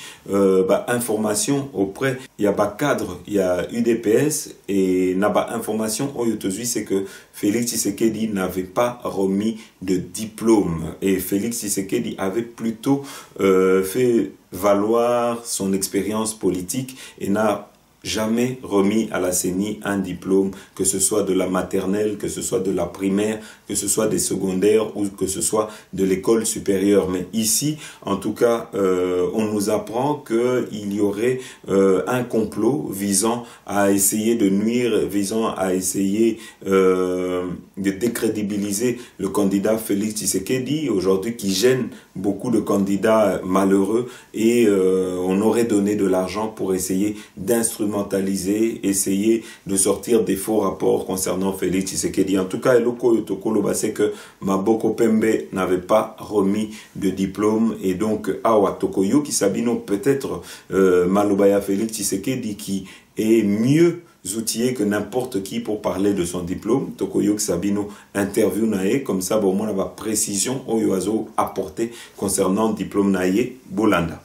information auprès, il y a pas cadre, il y a UDPS et naba information au Yotozui, c'est que Félix Tshisekedi n'avait pas remis de diplôme et Félix Tshisekedi avait plutôt fait valoir son expérience politique et n'a jamais remis à la CENI un diplôme, que ce soit de la maternelle, que ce soit de la primaire, que ce soit des secondaires ou que ce soit de l'école supérieure. Mais ici, en tout cas, on nous apprend qu'il y aurait un complot visant à essayer de nuire, visant à essayer de décrédibiliser le candidat Félix Tshisekedi, aujourd'hui qui gêne beaucoup de candidats malheureux, et on aurait donné de l'argent pour essayer d'instrumentaliser, essayer de sortir des faux rapports concernant Félix Tshisekedi. En tout cas, Eloko Yotokoloba, c'est que Maboko Pembe n'avait pas remis de diplôme, et donc Awa Tokoyo qui Sabino peut-être Malobaya Félix Tshisekedi qui est mieux outillé que n'importe qui pour parler de son diplôme. Tokoyo Sabino interview nae, comme ça bon, on a la précision oyoazo apporté concernant diplôme nae Bolanda.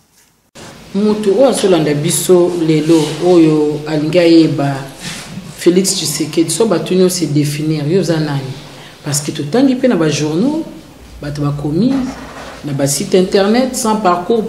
Mutu o asolanda biso lelo oyo alingaye ba Félix Tshisekedi so batunyo se définir yo zanani parce que totangi pe na ba journaux bato ba commis na ba site internet sans parcours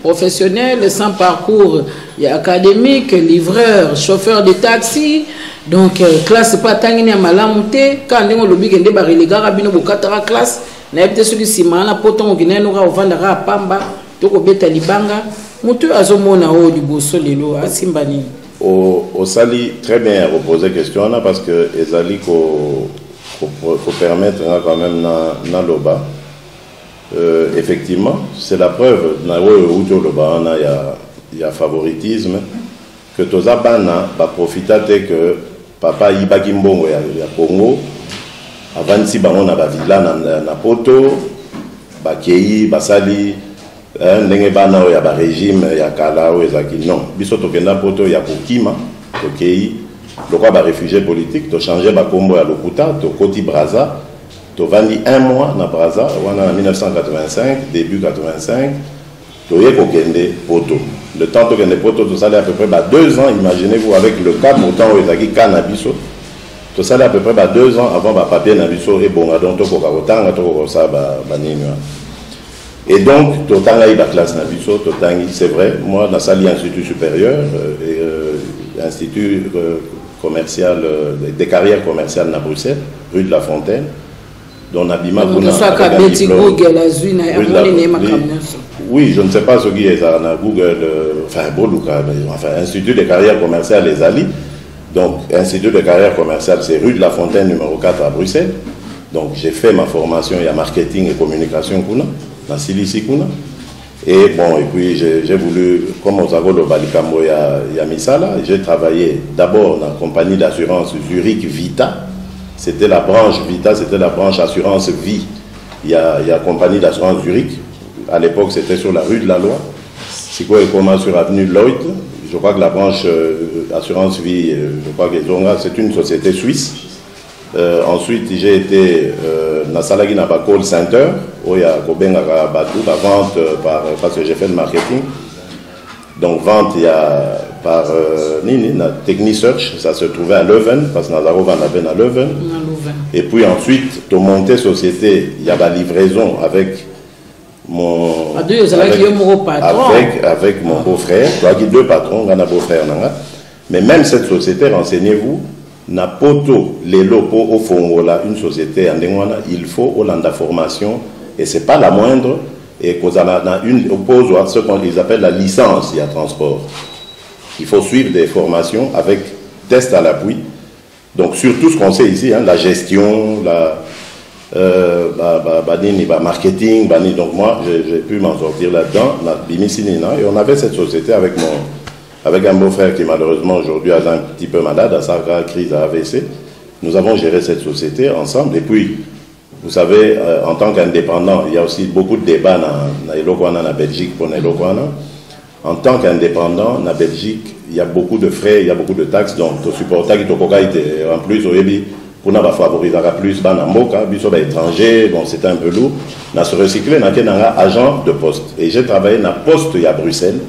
professionnel, sans parcours académique, livreur, chauffeur de taxi, donc classe pas tangi na malamu te quand ndenge lobi kende ba relega bino bokatara classe na yebite soki sima na poton gineno ka ovandaka pamba toko beta libanga mutu azomona o liboso lelo asimba nini au sali très bien reposer question là parce que ezali ko permettre quand même na loba effectivement c'est la preuve na où loba na il y a favoritisme que toza bana ba profitate que papa yibaki mbongo ya Congo avansi bango na ba villa na poto ba kei basali ndenge bana ya ba régime ya kala o ezaki non biso tokenda poto ya kokima tokei lokwa ba réfugié politique to changer ba kombo ya lokuta to koti Braza to vandi un mois na Braza en 1985 début 85 to ye kokende poto le temps tokende poto to sala à peu près 2 ans, imaginez-vous avec le cas pourtant o ezaki canabiso to sala à peu près 2 ans avant ba papier na biso et bon donc to ko kotanga to ko sa ba nini. Et donc, Totangaï la classe Nabiso, Totangi, c'est vrai, moi, dans Sali Institut supérieur, Institut commercial, des carrières commerciales à Bruxelles, rue de la Fontaine, dont Nabima oui, je ne sais pas ce qui est dans Google, enfin, Institut de carrières commerciales les Ali. Donc, Institut de carrières commerciales, c'est rue de la Fontaine, numéro 4 à Bruxelles. Donc, j'ai fait ma formation, il y a marketing et communication Kuna. Et bon, et puis j'ai voulu, comme on savait le Balikambo Yamisala, j'ai travaillé d'abord dans la compagnie d'assurance Zurich Vita. C'était la branche Vita, c'était la branche assurance vie. Il y a compagnie d'assurance Zurich. À l'époque, c'était sur la rue de la Loi. C'est quoi, comment sur avenue Lloyd. Je crois que la branche assurance vie, je crois que c'est une société suisse. Ensuite, j'ai été dans Salagi na call center où il y a la vente parce que j'ai fait le marketing. Donc vente il y a par Techni Search, ça se trouvait à Leuven parce que Nazarov en avait à Leuven. Et puis ensuite, de monter société, il y a la livraison avec mon avec mon beau-frère, donc 2 patrons, on a beau-frère mais même cette société, renseignez-vous, na poto les locaux au Fongola, une société en Dengwana, il faut Hollanda formation et c'est pas la moindre et qu'on a une oppose à ce qu'ils appellent la licence à transport. Il faut suivre des formations avec test à l'appui. Donc sur tout ce qu'on sait ici, la gestion, la marketing, donc moi j'ai pu m'en sortir là-dedans, et on avait cette société avec un beau-frère qui malheureusement aujourd'hui est un petit peu malade, à sa crise à AVC. Nous avons géré cette société ensemble. Et puis, vous savez, en tant qu'indépendant, il y a aussi beaucoup de débats en Belgique pour Nelokwana. En tant qu'indépendant, en Belgique, il y a beaucoup de frais, il y a beaucoup de taxes. Donc, tu supportes en plus, pour nous favoriser plus, étranger, bon, c'était un peu lourd. On se recyclé, on a un agent de poste. Et j'ai travaillé dans poste à Bruxelles.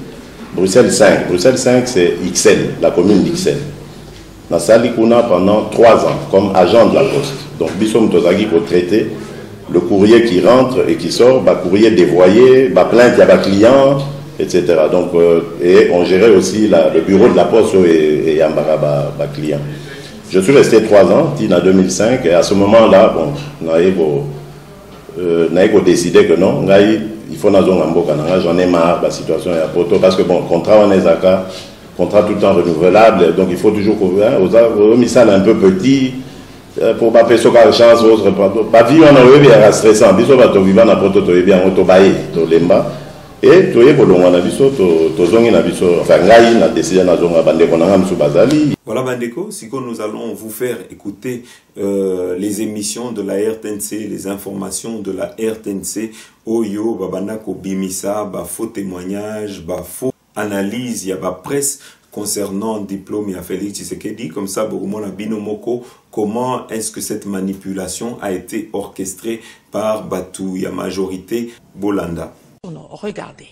Bruxelles 5. Bruxelles 5, c'est XL, la commune d'XL. Dans Salikuna pendant 3 ans, comme agent de la poste. Donc, Bissom Tozagi pour traiter le courrier qui rentre et qui sort, courrier dévoyé, plainte, il y a client, etc. Donc, et on gérait aussi le bureau de la poste et Yambara client. Je suis resté 3 ans, en 2005, et à ce moment-là, bon, on a décidé que non, il faut j'en ai marre de la situation à Poto, parce que bon, contrat en Ezaka, contrat tout le temps renouvelable, donc il faut toujours couvrir, aux misales un peu petit, pour pas faire ce chance, pas vivre en Europe, il y a stressant, bisous, va vivre en Poto, tu es bien, tu bailles, tu lemba, et tu es pour le moment, enfin, on a décidé de bazali. Voilà Bandeko, si nous allons vous faire écouter les émissions de la RTNC, les informations de la RTNC, Oyo, Babanako Bimisa, faux témoignages, faux analyse, il y a presse concernant le diplôme et à Félix Tshisekedi, comme ça, Bogoumona Binomoko, comment est-ce que cette manipulation a été orchestrée par Batou, la majorité Bolanda. Regardez.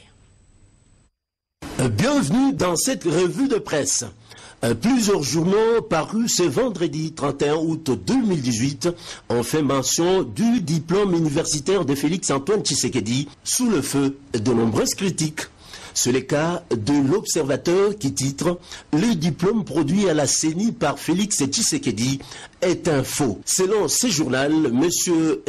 Bienvenue dans cette revue de presse. Plusieurs journaux parus ce vendredi 31 août 2018 ont fait mention du diplôme universitaire de Félix Antoine Tshisekedi sous le feu de nombreuses critiques. C'est le cas de l'Observateur qui titre « Le diplôme produit à la CENI par Félix Tshisekedi est un faux ». Selon ce journal, M.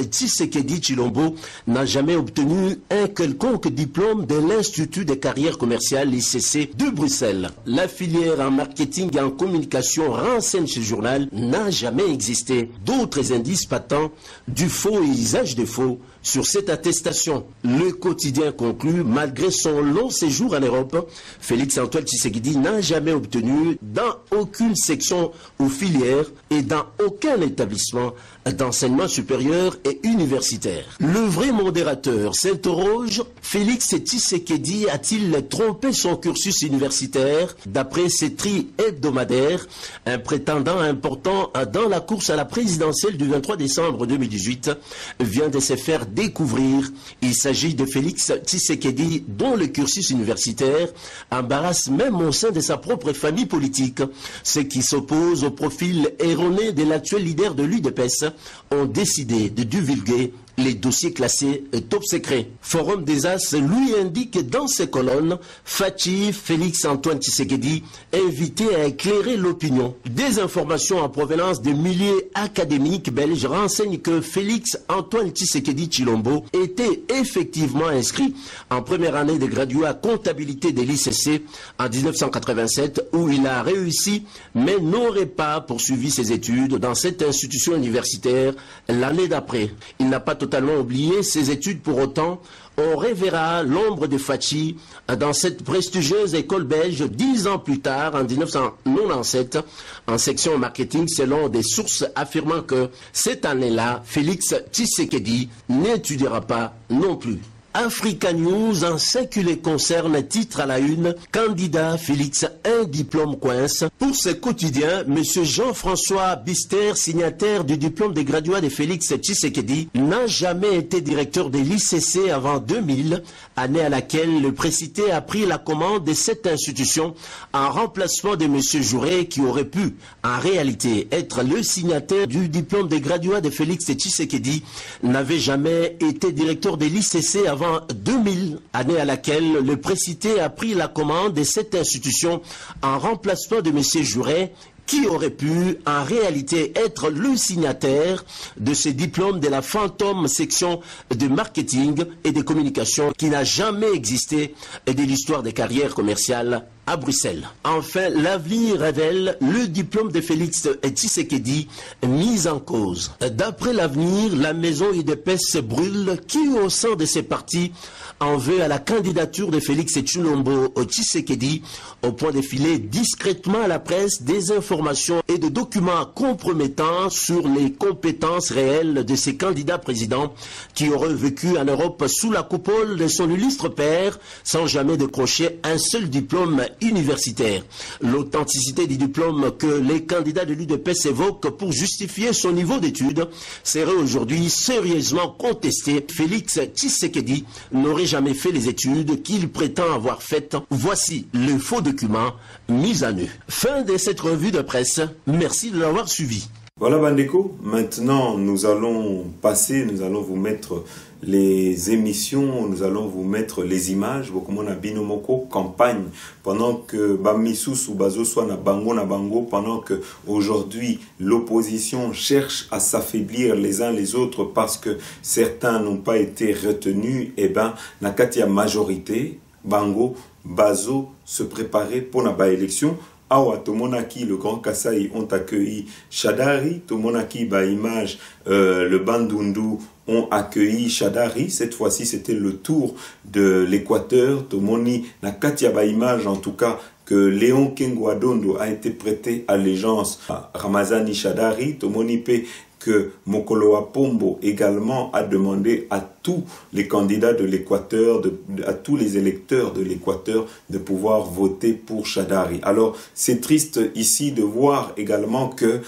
Tshisekedi Tshilombo n'a jamais obtenu un quelconque diplôme de l'Institut des carrières commerciales l'ICC de Bruxelles. La filière en marketing et en communication, renseigne ce journal, n'a jamais existé. D'autres indices patents du faux et usage de faux sur cette attestation. Le quotidien conclut, malgré son long séjour en Europe, Félix Antoine Tshisekedi n'a jamais obtenu dans aucune section ou filière et dans aucun établissement d'enseignement supérieur et universitaire. Le vrai modérateur s'interroge, Félix Tshisekedi a-t-il trompé son cursus universitaire? D'après ses tri hebdomadaires, un prétendant important dans la course à la présidentielle du 23 décembre 2018 vient de se faire découvrir. Il s'agit de Félix Tshisekedi dont le cursus universitaire embarrasse même au sein de sa propre famille politique. Ceux qui s'opposent au profil erroné de l'actuel leader de l'UDPS ont décidé de divulguer les dossiers classés top secret. Forum des As lui indique dans ses colonnes Fachi Félix Antoine Tshisekedi invité à éclairer l'opinion. Des informations en provenance de milliers académiques belges renseignent que Félix Antoine Tshisekedi Tshilombo était effectivement inscrit en première année de graduat comptabilité de l'ICC en 1987 où il a réussi mais n'aurait pas poursuivi ses études dans cette institution universitaire l'année d'après. Il n'a pas totalement oublié ses études pour autant. On reverra l'ombre de Fachi dans cette prestigieuse école belge 10 ans plus tard, en 1997, en section marketing, selon des sources affirmant que cette année-là, Félix Tshisekedi n'étudiera pas non plus. Africa News, en ce qui les concerne, titre à la une, candidat Félix, un diplôme coince. Pour ce quotidien, M. Jean-François Bister, signataire du diplôme de graduat de Félix Tshisekedi, n'a jamais été directeur de l'ICC avant 2000, année à laquelle le précité a pris la commande de cette institution en remplacement de M. Jouret, qui aurait pu, en réalité, être le signataire du diplôme de graduat de Félix Tshisekedi, n'avait jamais été directeur de l'ICC avant 2000, année à laquelle le précité a pris la commande de cette institution en remplacement de M. Jouret, qui aurait pu en réalité être le signataire de ce diplôme de la fantôme section de marketing et de communication qui n'a jamais existé de l'histoire des carrières commerciales à Bruxelles. Enfin, l'avenir révèle le diplôme de Félix Tshisekedi mis en cause. D'après l'avenir, la maison UDPS brûle qui, au sein de ses partis, en veut à la candidature de Félix Tshilombo Tshisekedi au point de filer discrètement à la presse des informations et des documents compromettants sur les compétences réelles de ces candidats présidents qui auraient vécu en Europe sous la coupole de son illustre père sans jamais décrocher un seul diplôme universitaire. L'authenticité du diplôme que les candidats de l'UDPS évoquent pour justifier son niveau d'études serait aujourd'hui sérieusement contestée. Félix Tshisekedi n'aurait jamais fait les études qu'il prétend avoir faites. Voici le faux document mis à nu. Fin de cette revue de presse. Merci de l'avoir suivi. Voilà Bandeko, maintenant nous allons passer, nous allons vous mettre les émissions, nous allons vous mettre les images, beaucoup na binomoko campagne, pendant que Bamissus ou Bazo soit na bango, pendant que aujourd'hui l'opposition cherche à s'affaiblir les uns les autres parce que certains n'ont pas été retenus, et ben, na katia majorité, Bango, Bazo se préparer pour la élection. Awa Tomonaki, le Grand Kasaï ont accueilli Shadari, Tomonaki, image, le Bandundu ont accueilli Shadari. Cette fois-ci, c'était le tour de l'Équateur. Tomoni, Nakatia image, en tout cas, que Léon Kengwadondo a été prêté allégeance à Ramazani Shadari. Tomoni Pe, que Mokoloa Pombo également a demandé à tous les candidats de l'Équateur, à tous les électeurs de l'Équateur de pouvoir voter pour Shadari. Alors c'est triste ici de voir également que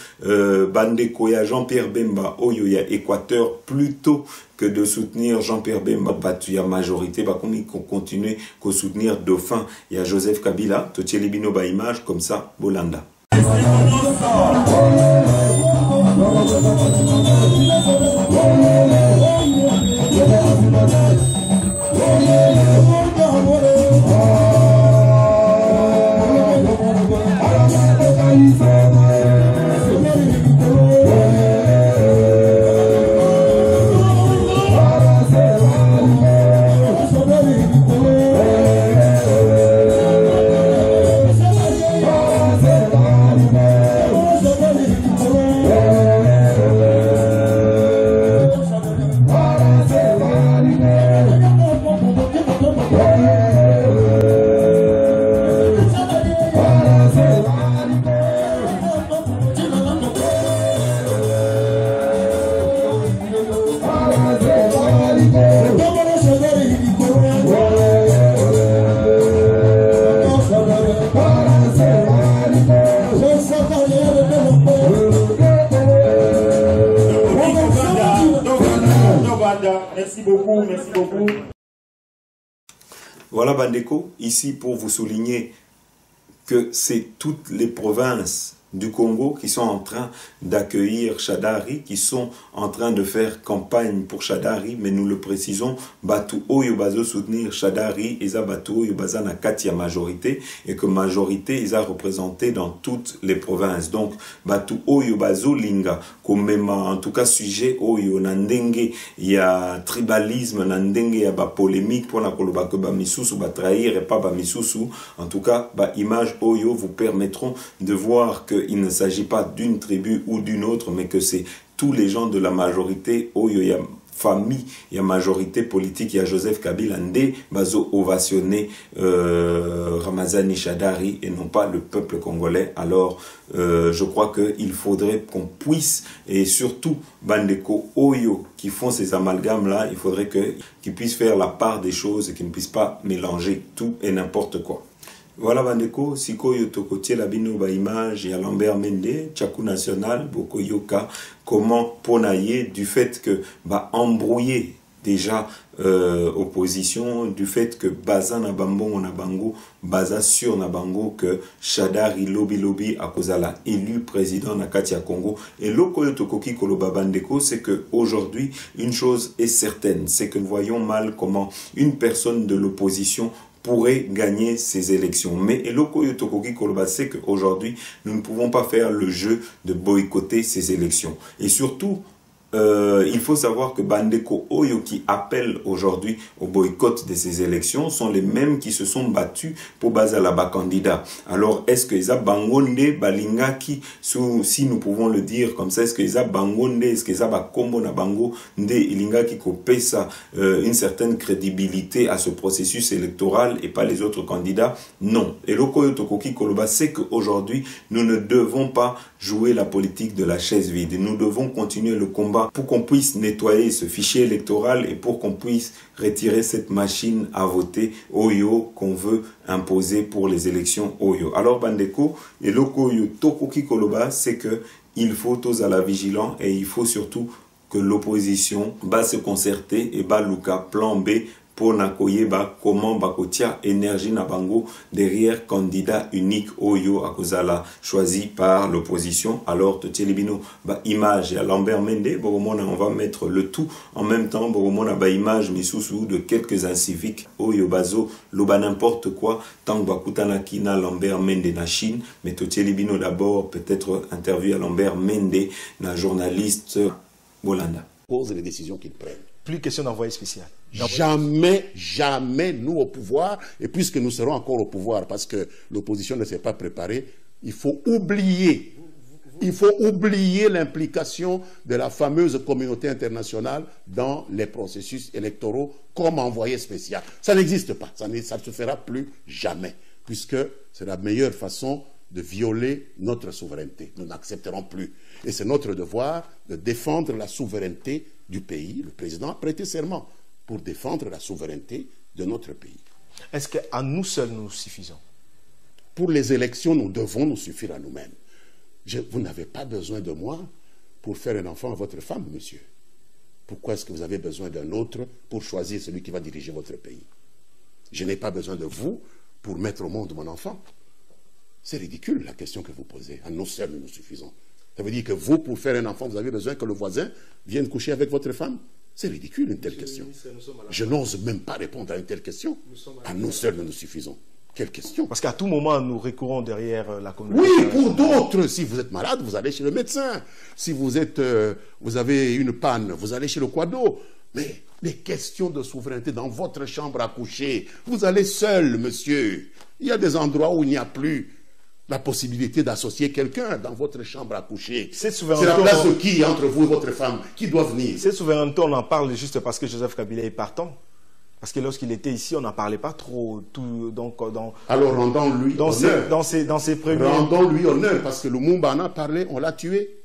Bandekoya Jean-Pierre Bemba Oyoya Équateur, plutôt que de soutenir Jean-Pierre Bemba, il y a majorité, comme il continue à soutenir Dauphin, il y a Joseph Kabila, Totielibino ba image comme ça, Bolanda. Voilà Bandeko, ici pour vous souligner que c'est toutes les provinces du Congo qui sont en train d'accueillir Shadari, qui sont en train de faire campagne pour Shadari, mais nous le précisons, Batu Oyo Bazo soutenir Shadari, et Batu Oyo Baza na katia majorité, et que majorité ils a représenté dans toutes les provinces. Donc Batu Oyo Bazo Linga, comme même en tout cas sujet Oyo Nandenge, il y a tribalisme, Nandenge, il y a polémique pour la koloba que Bamisusu ba trahir et pas Bamisusu. En tout cas, image Oyo vous permettront de voir que il ne s'agit pas d'une tribu ou d'une autre, mais que c'est tous les gens de la majorité. Oyo, il y a famille, il y a majorité politique, il y a Joseph Kabila Ndé, Bazo ovationné Ramazani Shadari et non pas le peuple congolais. Alors, je crois qu'il faudrait qu'on puisse, et surtout Bandeko Oyo qui font ces amalgames-là, il faudrait qu'ils puissent faire la part des choses et qu'ils ne puissent pas mélanger tout et n'importe quoi. Voilà Bandeko, Sikoyo Tokotie Labino ba image, il y a Lambert Mende, Tchakou National, Bokoyoka, comment ponailler du fait que embrouiller déjà opposition, du fait que Baza Nabambo Nabango, Baza sur Nabango, que Shadari Lobi à Kozala élu président Nakatia Congo. Et Lokoyo Tokoki Koloba Bandeko, c'est que aujourd'hui une chose est certaine, c'est que nous voyons mal comment une personne de l'opposition pourrait gagner ces élections. Mais Eloko Yotokoki Koloba sait qu'aujourd'hui, nous ne pouvons pas faire le jeu de boycotter ces élections. Et surtout, il faut savoir que Bandeko Oyo qui appelle aujourd'hui au boycott de ces élections sont les mêmes qui se sont battus pour Bazalaba candidat. Alors, est-ce que Isa Bangonde, Balingaki, si nous pouvons le dire comme ça, est-ce que Isa Bangonde, est-ce que Isa Bakombo na Bango, Nde Ilingaki Kopesa une certaine crédibilité à ce processus électoral et pas les autres candidats? Non. Et Loko Yotokoki Koloba sait qu'aujourd'hui, nous ne devons pas jouer la politique de la chaise vide. Nous devons continuer le combat pour qu'on puisse nettoyer ce fichier électoral et pour qu'on puisse retirer cette machine à voter Oyo qu'on veut imposer pour les élections Oyo. Alors Bandeko, et Loko Tokoki Koloba, c'est que il faut tous à la vigilance et il faut surtout que l'opposition va se concerter et va Luka plan B, pour nakoyeba comment bakotia énergie na bango derrière candidat unique oyo akozala choisi par l'opposition. Alors totielibino ba image à Lambert Mende boromona, on va mettre le tout en même temps boromona ba image misusu de quelques inciviques oyo bazo loba n'importe quoi tant bakutana kina Lambert Mende na Chine, mais totielibino d'abord peut-être interview à Lambert Mende na journaliste Bolanda. Pose les décisions qu'ils prennent. Plus question d'envoyé spécial. Jamais nous au pouvoir, et puisque nous serons encore au pouvoir parce que l'opposition ne s'est pas préparée, il faut oublier l'implication de la fameuse communauté internationale dans les processus électoraux comme envoyé spécial. Ça n'existe pas, ça ne se fera plus jamais, puisque c'est la meilleure façon de violer notre souveraineté. Nous n'accepterons plus. Et c'est notre devoir de défendre la souveraineté du pays. Le président a prêté serment pour défendre la souveraineté de notre pays. Est-ce qu'à nous seuls nous suffisons? Pour les élections, nous devons nous suffire à nous-mêmes. Vous n'avez pas besoin de moi pour faire un enfant à votre femme, monsieur. Pourquoi est-ce que vous avez besoin d'un autre pour choisir celui qui va diriger votre pays? Je n'ai pas besoin de vous pour mettre au monde mon enfant. C'est ridicule la question que vous posez. À nous seuls, nous nous suffisons. Ça veut dire que vous, pour faire un enfant, vous avez besoin que le voisin vienne coucher avec votre femme? C'est ridicule une telle question. Je n'ose même pas répondre à une telle question. À nous seuls, nous nous suffisons. Quelle question? Parce qu'à tout moment, nous recourons derrière la communauté. Oui, pour d'autres. Si vous êtes malade, vous allez chez le médecin. Si vous avez une panne, vous allez chez le quado. Mais les questions de souveraineté dans votre chambre à coucher, vous allez seul, monsieur. Il y a des endroits où il n'y a plus la possibilité d'associer quelqu'un dans votre chambre à coucher. C'est la place de qui entre vous et votre femme? Qui doit venir? Cette souveraineté, on en parle juste parce que Joseph Kabila est partant. Parce que lorsqu'il était ici, on n'en parlait pas trop. Alors rendons-lui honneur. Dans ses premiers... Rendons-lui honneur, parce que Lumumba en a parlé, on l'a tué.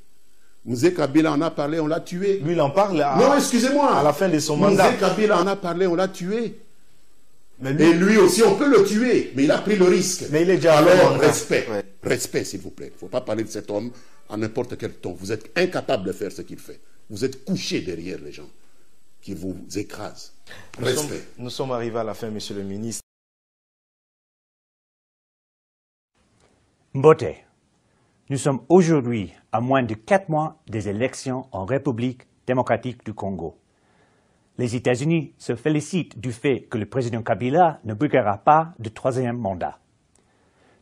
Mzee Kabila en a parlé, on l'a tué. Lui, il en parle non, excusez-moi. À la fin de son mandat. Mzee Kabila en a parlé, on l'a tué. Mais lui... Et lui aussi, on peut le tuer, mais il a pris le risque. Mais il est déjà alors, respect. Ouais. Respect, s'il vous plaît. Il ne faut pas parler de cet homme à n'importe quel ton. Vous êtes incapable de faire ce qu'il fait. Vous êtes couché derrière les gens qui vous écrasent. Respect. Nous sommes arrivés à la fin, monsieur le ministre. Mbote, nous sommes aujourd'hui à moins de 4 mois des élections en République démocratique du Congo. Les États-Unis se félicitent du fait que le président Kabila ne briguera pas de 3e mandat.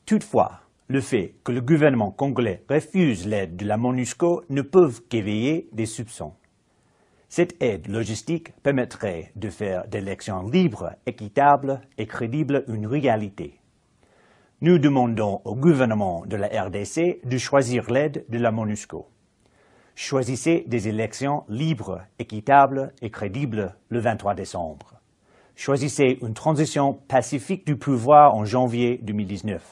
Toutefois, le fait que le gouvernement congolais refuse l'aide de la MONUSCO ne peut qu'éveiller des soupçons. Cette aide logistique permettrait de faire d'élections libres, équitables et crédibles une réalité. Nous demandons au gouvernement de la RDC de choisir l'aide de la MONUSCO. Choisissez des élections libres, équitables et crédibles le 23 décembre. Choisissez une transition pacifique du pouvoir en janvier 2019.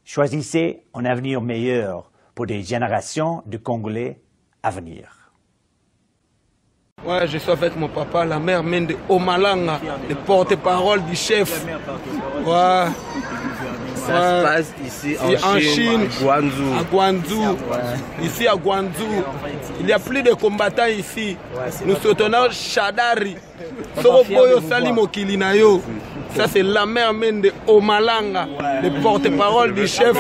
Choisissez un avenir meilleur pour des générations de Congolais à venir. Ouais, je suis avec mon papa, la mère Mende Omalanga, le porte-parole du chef. Ouais. Ça se passe ici en Chine, à Guangzhou. Ici à Guangzhou. Il y a plus de combattants ici. Nous soutenons Shadari. Soroboyo Salimo Kilinayo. Ça c'est la mère Mende Omalanga, le porte-parole du chef.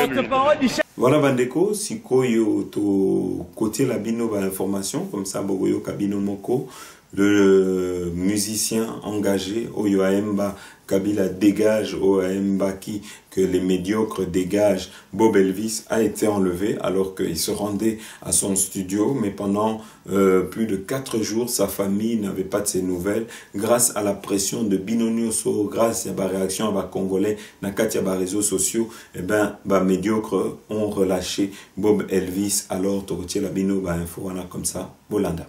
Voilà Bandeko, si koyo to côté la bino ba information comme ça bogoyo kabino moko, le musicien engagé Oyo Aemba Kabila dégage Oyo Aemba qui que les médiocres dégagent. Bob Elvis a été enlevé alors qu'il se rendait à son studio, mais pendant plus de 4 jours, sa famille n'avait pas de ses nouvelles. Grâce à la pression de Binonioso, grâce à la réaction à Congolais, Nakati à réseaux sociaux, eh ben, médiocres ont relâché Bob Elvis. Alors, Torotier la Bino, info, voilà comme ça, Bolanda.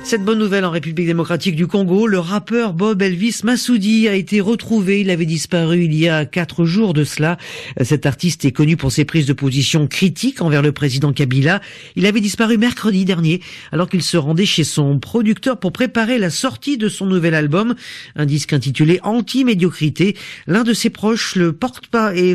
Cette bonne nouvelle en République démocratique du Congo, le rappeur Bob Elvis Massoudi a été retrouvé. Il avait disparu il y a 4 jours de cela. Cet artiste est connu pour ses prises de position critiques envers le président Kabila. Il avait disparu mercredi dernier alors qu'il se rendait chez son producteur pour préparer la sortie de son nouvel album, un disque intitulé Anti-médiocrité. L'un de ses proches,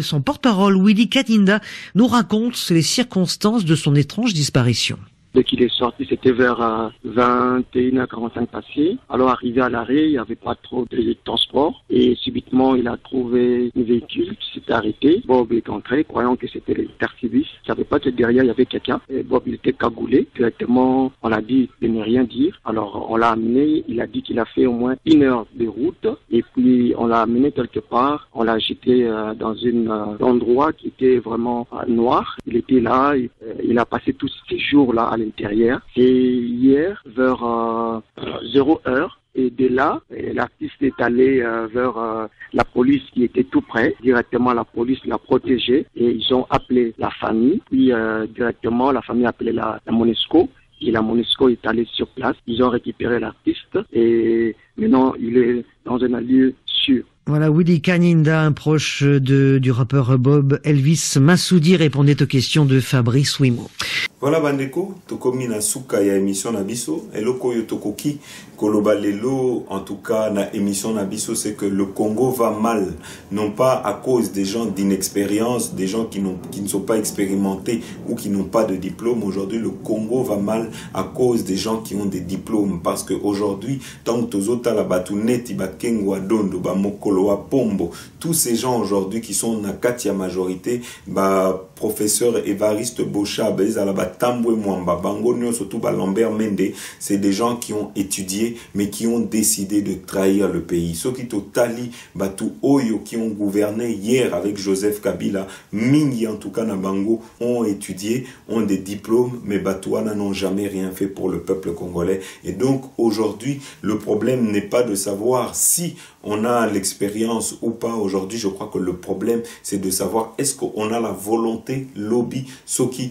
son porte-parole Willy Katinda, nous raconte les circonstances de son étrange disparition. Dès qu'il est sorti, c'était vers 21h45 passé. Alors arrivé à l'arrêt, il n'y avait pas trop de transport et subitement il a trouvé un véhicule qui s'était arrêté. Bob est entré, croyant que c'était l'Intercivis. Il ne savait pas que derrière il y avait quelqu'un. Bob il était cagoulé. Directement, on l'a dit de ne rien dire. Alors on l'a amené, il a dit qu'il a fait au moins 1 heure de route et puis on l'a amené quelque part. On l'a jeté dans un endroit qui était vraiment noir. Il était là, il a passé tous ces jours-là à l'intérieur. Et hier, vers 0 heure, et de là, l'artiste est allé vers la police qui était tout près. Directement, la police l'a protégé et ils ont appelé la famille. Puis directement, la famille a appelé la Monesco. Et la Monesco est allée sur place. Ils ont récupéré l'artiste et maintenant, il est dans un lieu sûr. Voilà, Willy Kaninda, un proche du rappeur Bob Elvis Massoudi, répondait aux questions de Fabrice Wimo. Voilà bandeko, tokomi na suka ya émission na biso, eloko yo tokoki koloba lelo, en tout cas na émission na biso, c'est que le Congo va mal, non pas à cause des gens d'inexpérience, des gens qui ne sont pas expérimentés ou qui n'ont pas de diplôme. Aujourd'hui, le Congo va mal à cause des gens qui ont des diplômes, parce que aujourd'hui, tant que tozota la batuneti, bakengo adondo, ba mokolo wa pombo, tous ces gens aujourd'hui qui sont na katia majorité, professeur Évariste Bocha, Tambwe Mwamba, Bangonio, surtout Lambert Mende, c'est des gens qui ont étudié, mais qui ont décidé de trahir le pays. Ceux qui totali, Batu Oyo, qui ont gouverné hier avec Joseph Kabila, Mingi en tout cas Nabango, ont étudié, ont des diplômes, mais Batouana n'ont jamais rien fait pour le peuple congolais. Et donc aujourd'hui, le problème n'est pas de savoir si on a l'expérience ou pas. Aujourd'hui, je crois que le problème, c'est de savoir est-ce qu'on a la volonté, lobby, ceux qui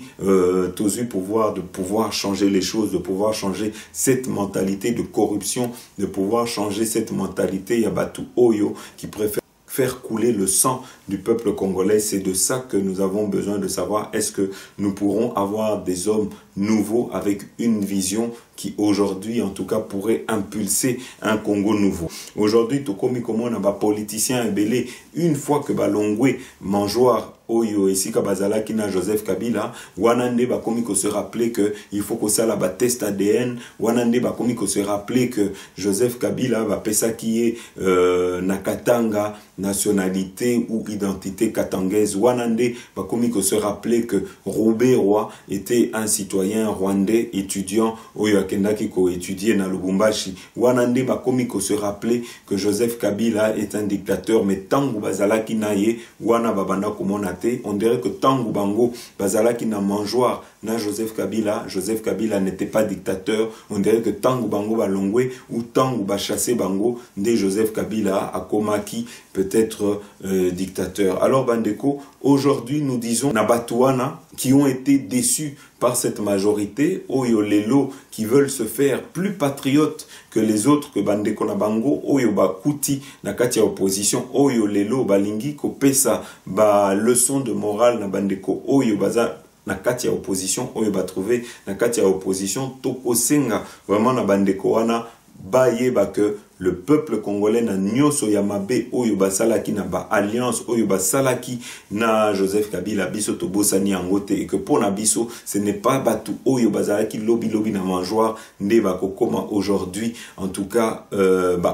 de pouvoir changer les choses, de pouvoir changer cette mentalité de corruption, de pouvoir changer cette mentalité Yabatu Oyo qui préfère faire couler le sang du peuple congolais. C'est de ça que nous avons besoin de savoir. Est-ce que nous pourrons avoir des hommes nouveaux avec une vision qui aujourd'hui en tout cas pourrait impulser un Congo nouveau. Aujourd'hui, tout comme on a des politiciens belé, une fois que Balongwe mangeoire Oyo et Sika Bazalaki na Joseph Kabila, Wanande bakomi ko se rappeler que il faut que ça la test ADN, Wanande bakomi ko se rappeler que Joseph Kabila va pesa qui est Nakatanga, nationalité ou identité katangaise, Wanande bakomi ko se rappeler que Robert Roy était un citoyen rwandais étudiant Oyo akendaki ko étudier na Lubumbashi, Wanande bakomi ko se rappeler que Joseph Kabila est un dictateur, mais tangu Bazalaki naye wana babanda komona. On dirait que Tangu Bango, Bazalaki na mangeoire, na Joseph Kabila n'était pas dictateur. On dirait que Tangu Bango Balongwe ou Tangu Bachassé Bango, de Joseph Kabila a Komaki peut-être dictateur. Alors Bandeko, aujourd'hui nous disons Nabatouana qui ont été déçus par cette majorité, Oyo Lelo qui veulent se faire plus patriotes que les autres, que Bandeko na Bango, Oyo Bakuti na katia opposition, Oyo Lelo Balingi ko pesa ba leçon de morale na Bandeko, Oyo Baza na katia opposition, Oyo ba trouver na katia opposition, Toko Senga, vraiment na Bandeko wana, baye ba que le peuple congolais na nyoso yamabe oyo basalaki na ba alliance oyo basalaki na Joseph Kabila biso to bosani angote, et que pour na biso ce n'est pas batu oyo bazalaki lobby na mangeoire nde bakokoma aujourd'hui en tout cas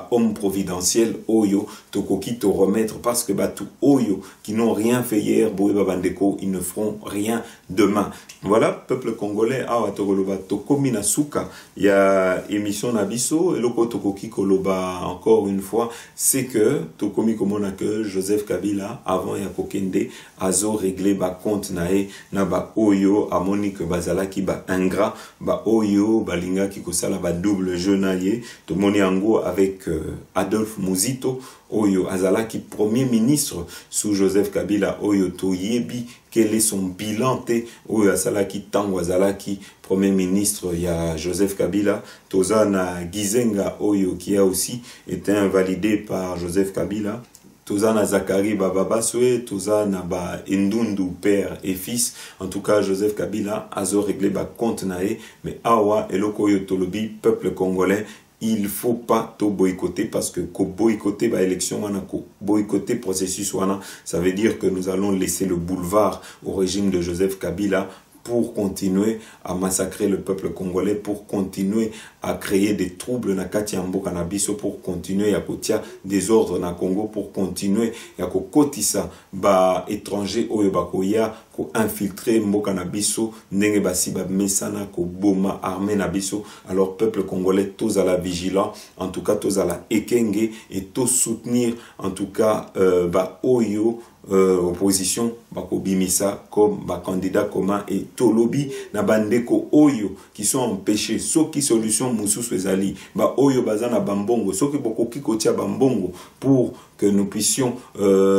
homme providentiel oyo tokoki to remettre, parce que batu oyo qui n'ont rien fait hier boye babandeko ils ne feront rien demain. Voilà, peuple congolais awa tokoloba tokomi na suka ya émission na biso eloko tokoki koloba encore une fois, c'est que tokomi komona que Joseph Kabila avant ya kokende azo régler ba compte nae na ba oyo amoni que bazalaki ba ingrat ba oyo balinga ki kosala ba double jeu naye to moni ango avec Adolphe Muzito oyo azalaki premier ministre sous Joseph Kabila oyo to yebi quel est son bilan te oyo azalaki tango azalaki premier ministre ya Joseph Kabila. Tozana Gizenga oyo qui a aussi été invalidé par Joseph Kabila. Tozana Zakari Bababaswe, Tozana ba Ndundu père et fils. En tout cas, Joseph Kabila a réglé ba compte nae, mais awa eloko yo tolobi peuple congolais. Il faut pas tout boycotter, parce que boycotter ba élection wana, boycotter processus wana, ça veut dire que nous allons laisser le boulevard au régime de Joseph Kabila pour continuer à massacrer le peuple congolais, pour continuer à créer des troubles na kati ya mboka na biso, pour continuer à kotia des ordres na Congo, pour continuer à kokotisa ba étranger oyo bakoya ko infiltrer mboka na biso ndenge basi ba mesana ko boma armée na biso. Alors peuple congolais, tous à la vigilant, en tout cas tous à la ekenge et tous soutenir en tout cas ba oyo opposition bako bimisa comme ba candidat commun et tolobi na bandeko oyo qui sont empêchés ceux qui solution mususu ezali ba oyo bazana bambongo ceux qui boko kikotia bambongo pour que nous puissions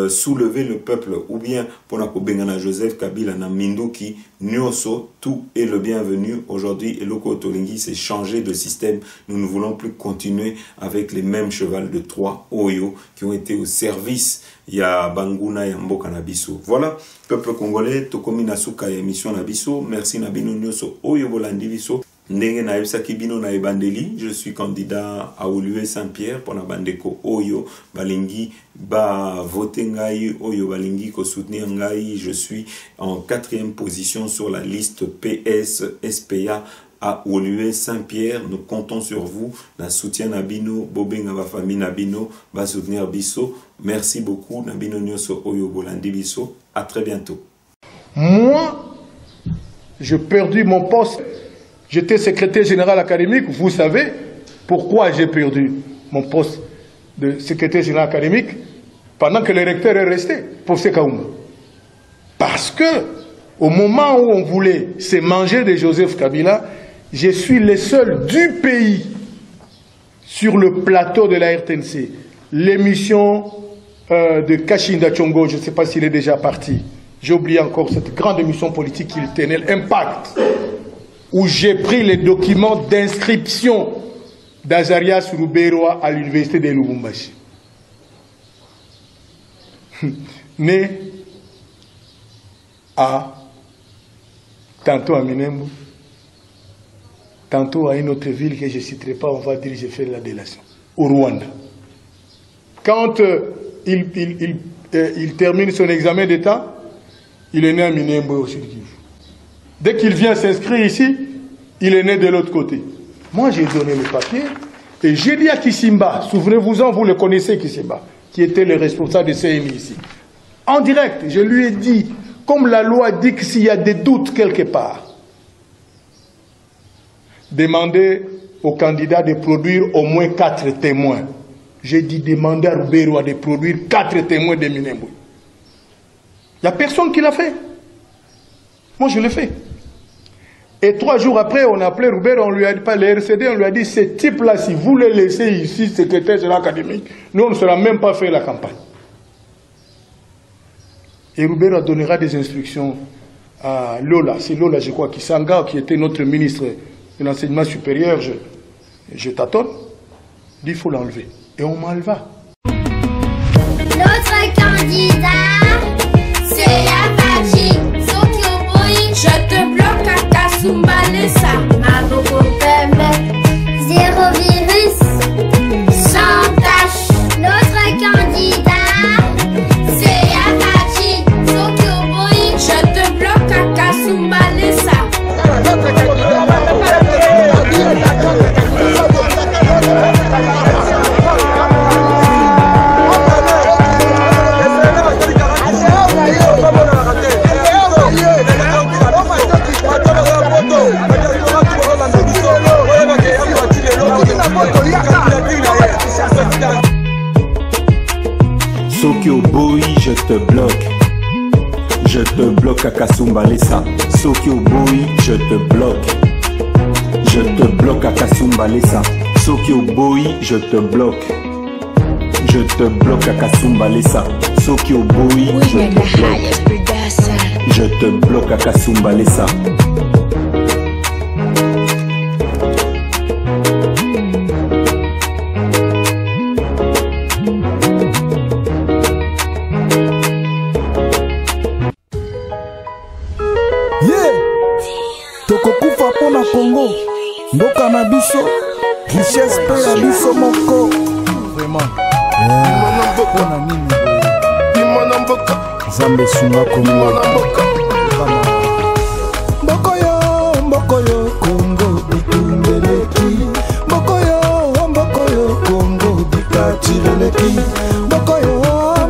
soulever le peuple ou bien pour na kobengana Joseph Kabila na Minduki Nyoso, tout est le bienvenu. Aujourd'hui, Eloko Tolingi s'est changé de système. Nous ne voulons plus continuer avec les mêmes chevals de Troie, Oyo, qui ont été au service ya Banguna ya Mboka Nabiso. Voilà, peuple congolais, Tokomi Nasuka émission Nabiso. Merci Nabino Nyoso, Oyo Bolandi Biso. Ndenge na Ebsaki Bino na Ebandeli, je suis candidat à Oluwe Saint-Pierre pour na bandeko Oyo Balingi ba voter ngai Oyo Balingi ko soutenir ngai. Je suis en 4e position sur la liste PS SPA à Oluwe Saint-Pierre. Nous comptons sur vous. La soutien Nabino, Bobenga ba famille Nabino va soutenir Biso. Merci beaucoup Nabino Nyoso Oyo Bolandi Biso. À très bientôt. Moi, j'ai perdu mon poste. J'étais secrétaire général académique. Vous savez pourquoi j'ai perdu mon poste de secrétaire général académique pendant que le recteur est resté pour Sekaouma. Parce que au moment où on voulait se manger de Joseph Kabila, je suis le seul du pays sur le plateau de la RTNC. L'émission de Kashinda Tchongo, je ne sais pas s'il est déjà parti. J'ai oublié encore cette grande émission politique qu'il tenait, l'Impact, où j'ai pris les documents d'inscription d'Azarias Ruberoa à l'université de Lubumbashi. Né à tantôt à Minembo, tantôt à une autre ville que je ne citerai pas, on va dire j'ai fait la délation, au Rwanda. Quand il termine son examen d'État, il est né à Minembo au Sud Kivu. Dès qu'il vient s'inscrire ici, il est né de l'autre côté. Moi, j'ai donné le papier et j'ai dit à Kisimba, souvenez-vous-en, vous le connaissez Kisimba, qui était le responsable de CMI ici. En direct, je lui ai dit, comme la loi dit que s'il y a des doutes quelque part, demandez au candidat de produire au moins 4 témoins. J'ai dit, demandez à Ruberoa de produire 4 témoins de Minembwe. Il n'y a personne qui l'a fait. Moi, je l'ai fait. Et 3 jours après, on a appelé Ruberoa, on lui a dit, pas le RCD, on lui a dit, ce type-là, si vous le laissez ici, secrétaire général académique, nous, on ne sera même pas fait la campagne. Et Ruberoa donnera des instructions à Lola. C'est Lola, je crois, qui était notre ministre de l'enseignement supérieur. Je tâtonne. Il dit, il faut l'enlever. Et on m'enleva. Notre candidat, c'est Yabaji. Je te bloque à Kasumbalesa. Maboko Pembe. 0 virus. Sans tâche. Notre candidat, c'est Yabaji. Je te bloque à Kasumbalesa. Soki Oboyi, je te bloque. Je te bloque à Kasumbalesa. Soki Oboyi, je te bloque. Je te bloque à Kasumbalesa. Soki Oboyi, je te bloque. Je te bloque à Kasumbalesa. Soki Oboyi, je te bloque. Je te bloque à Kasumbalesa. Tokokufa pona Congo, mboka na biso, richesse pe ya biso moko. Vraiment. Pona nini? Zambe sunga Congo. Bokoyo,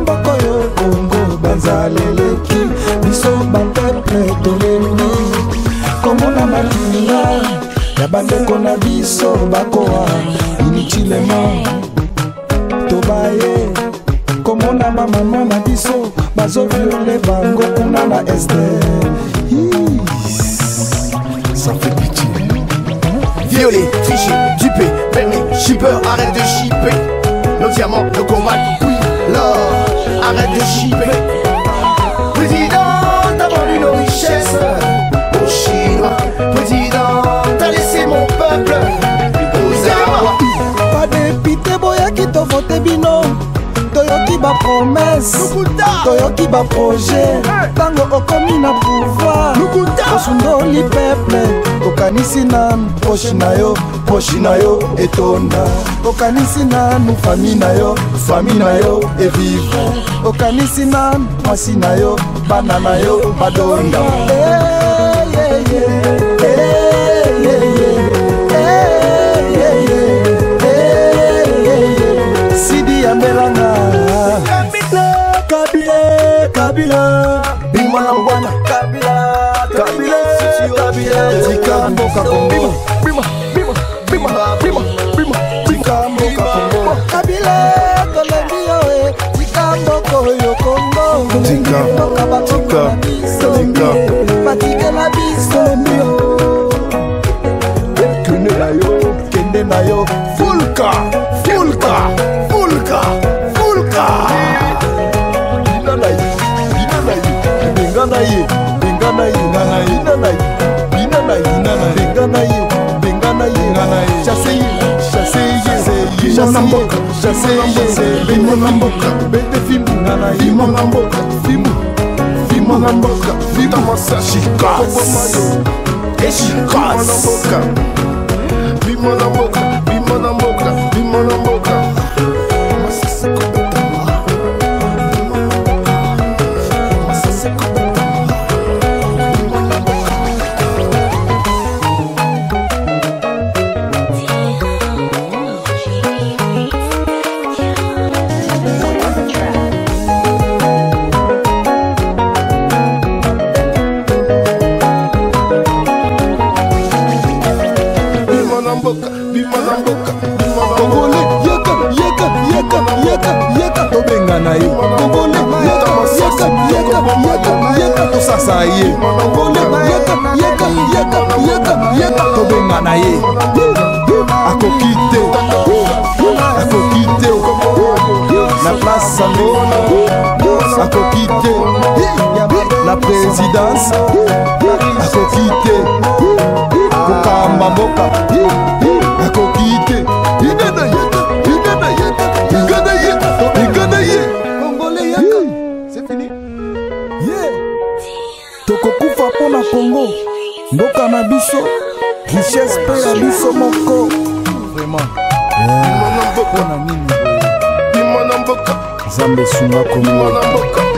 bokoyo, Congo, Banzaleleki, biso bapeple toleli. Komona malinga, ya bandeko na biso bakoa, inutilement. Tobaye, komona bamama na biso, bazo viole bango kuna na este. Ça fait pitié. Violer, tricher, duper, permis, shipper, arrête de shipper. Nos diamants, nos combats, oui, l'or, arrête de shipper. Président, t'as vendu nos richesses aux Chinois. Président, t'as laissé mon peuple aux Arabes. Pas dépité, boya qui te vote bino. Toyoki ba promesse, toyoki ba projet. Tango okomi na pouvoir, osundoli peuple. Okanisi nanu, poshi na yo etonda. Okanisi nanu, famille na yo evive. Okanisi nanu, mwasi na yo, bana na yo, badonda. Sidi Amelanga Kabila Bimana Mbwana Kabila Tika Mboka Kongo Tika Mboka Kongo Kabila Kolembio Tika Mboko yo Kongo Tika Batike na biso Kene na yo Kende na yo Fulka la place Akokite la présidence Akokite Kokamba Mboka Akokite c'est fini. Tokokufa pona Congo Mboka na biso richesse pe la biso moko vraiment pona nini Zambe sunga Congo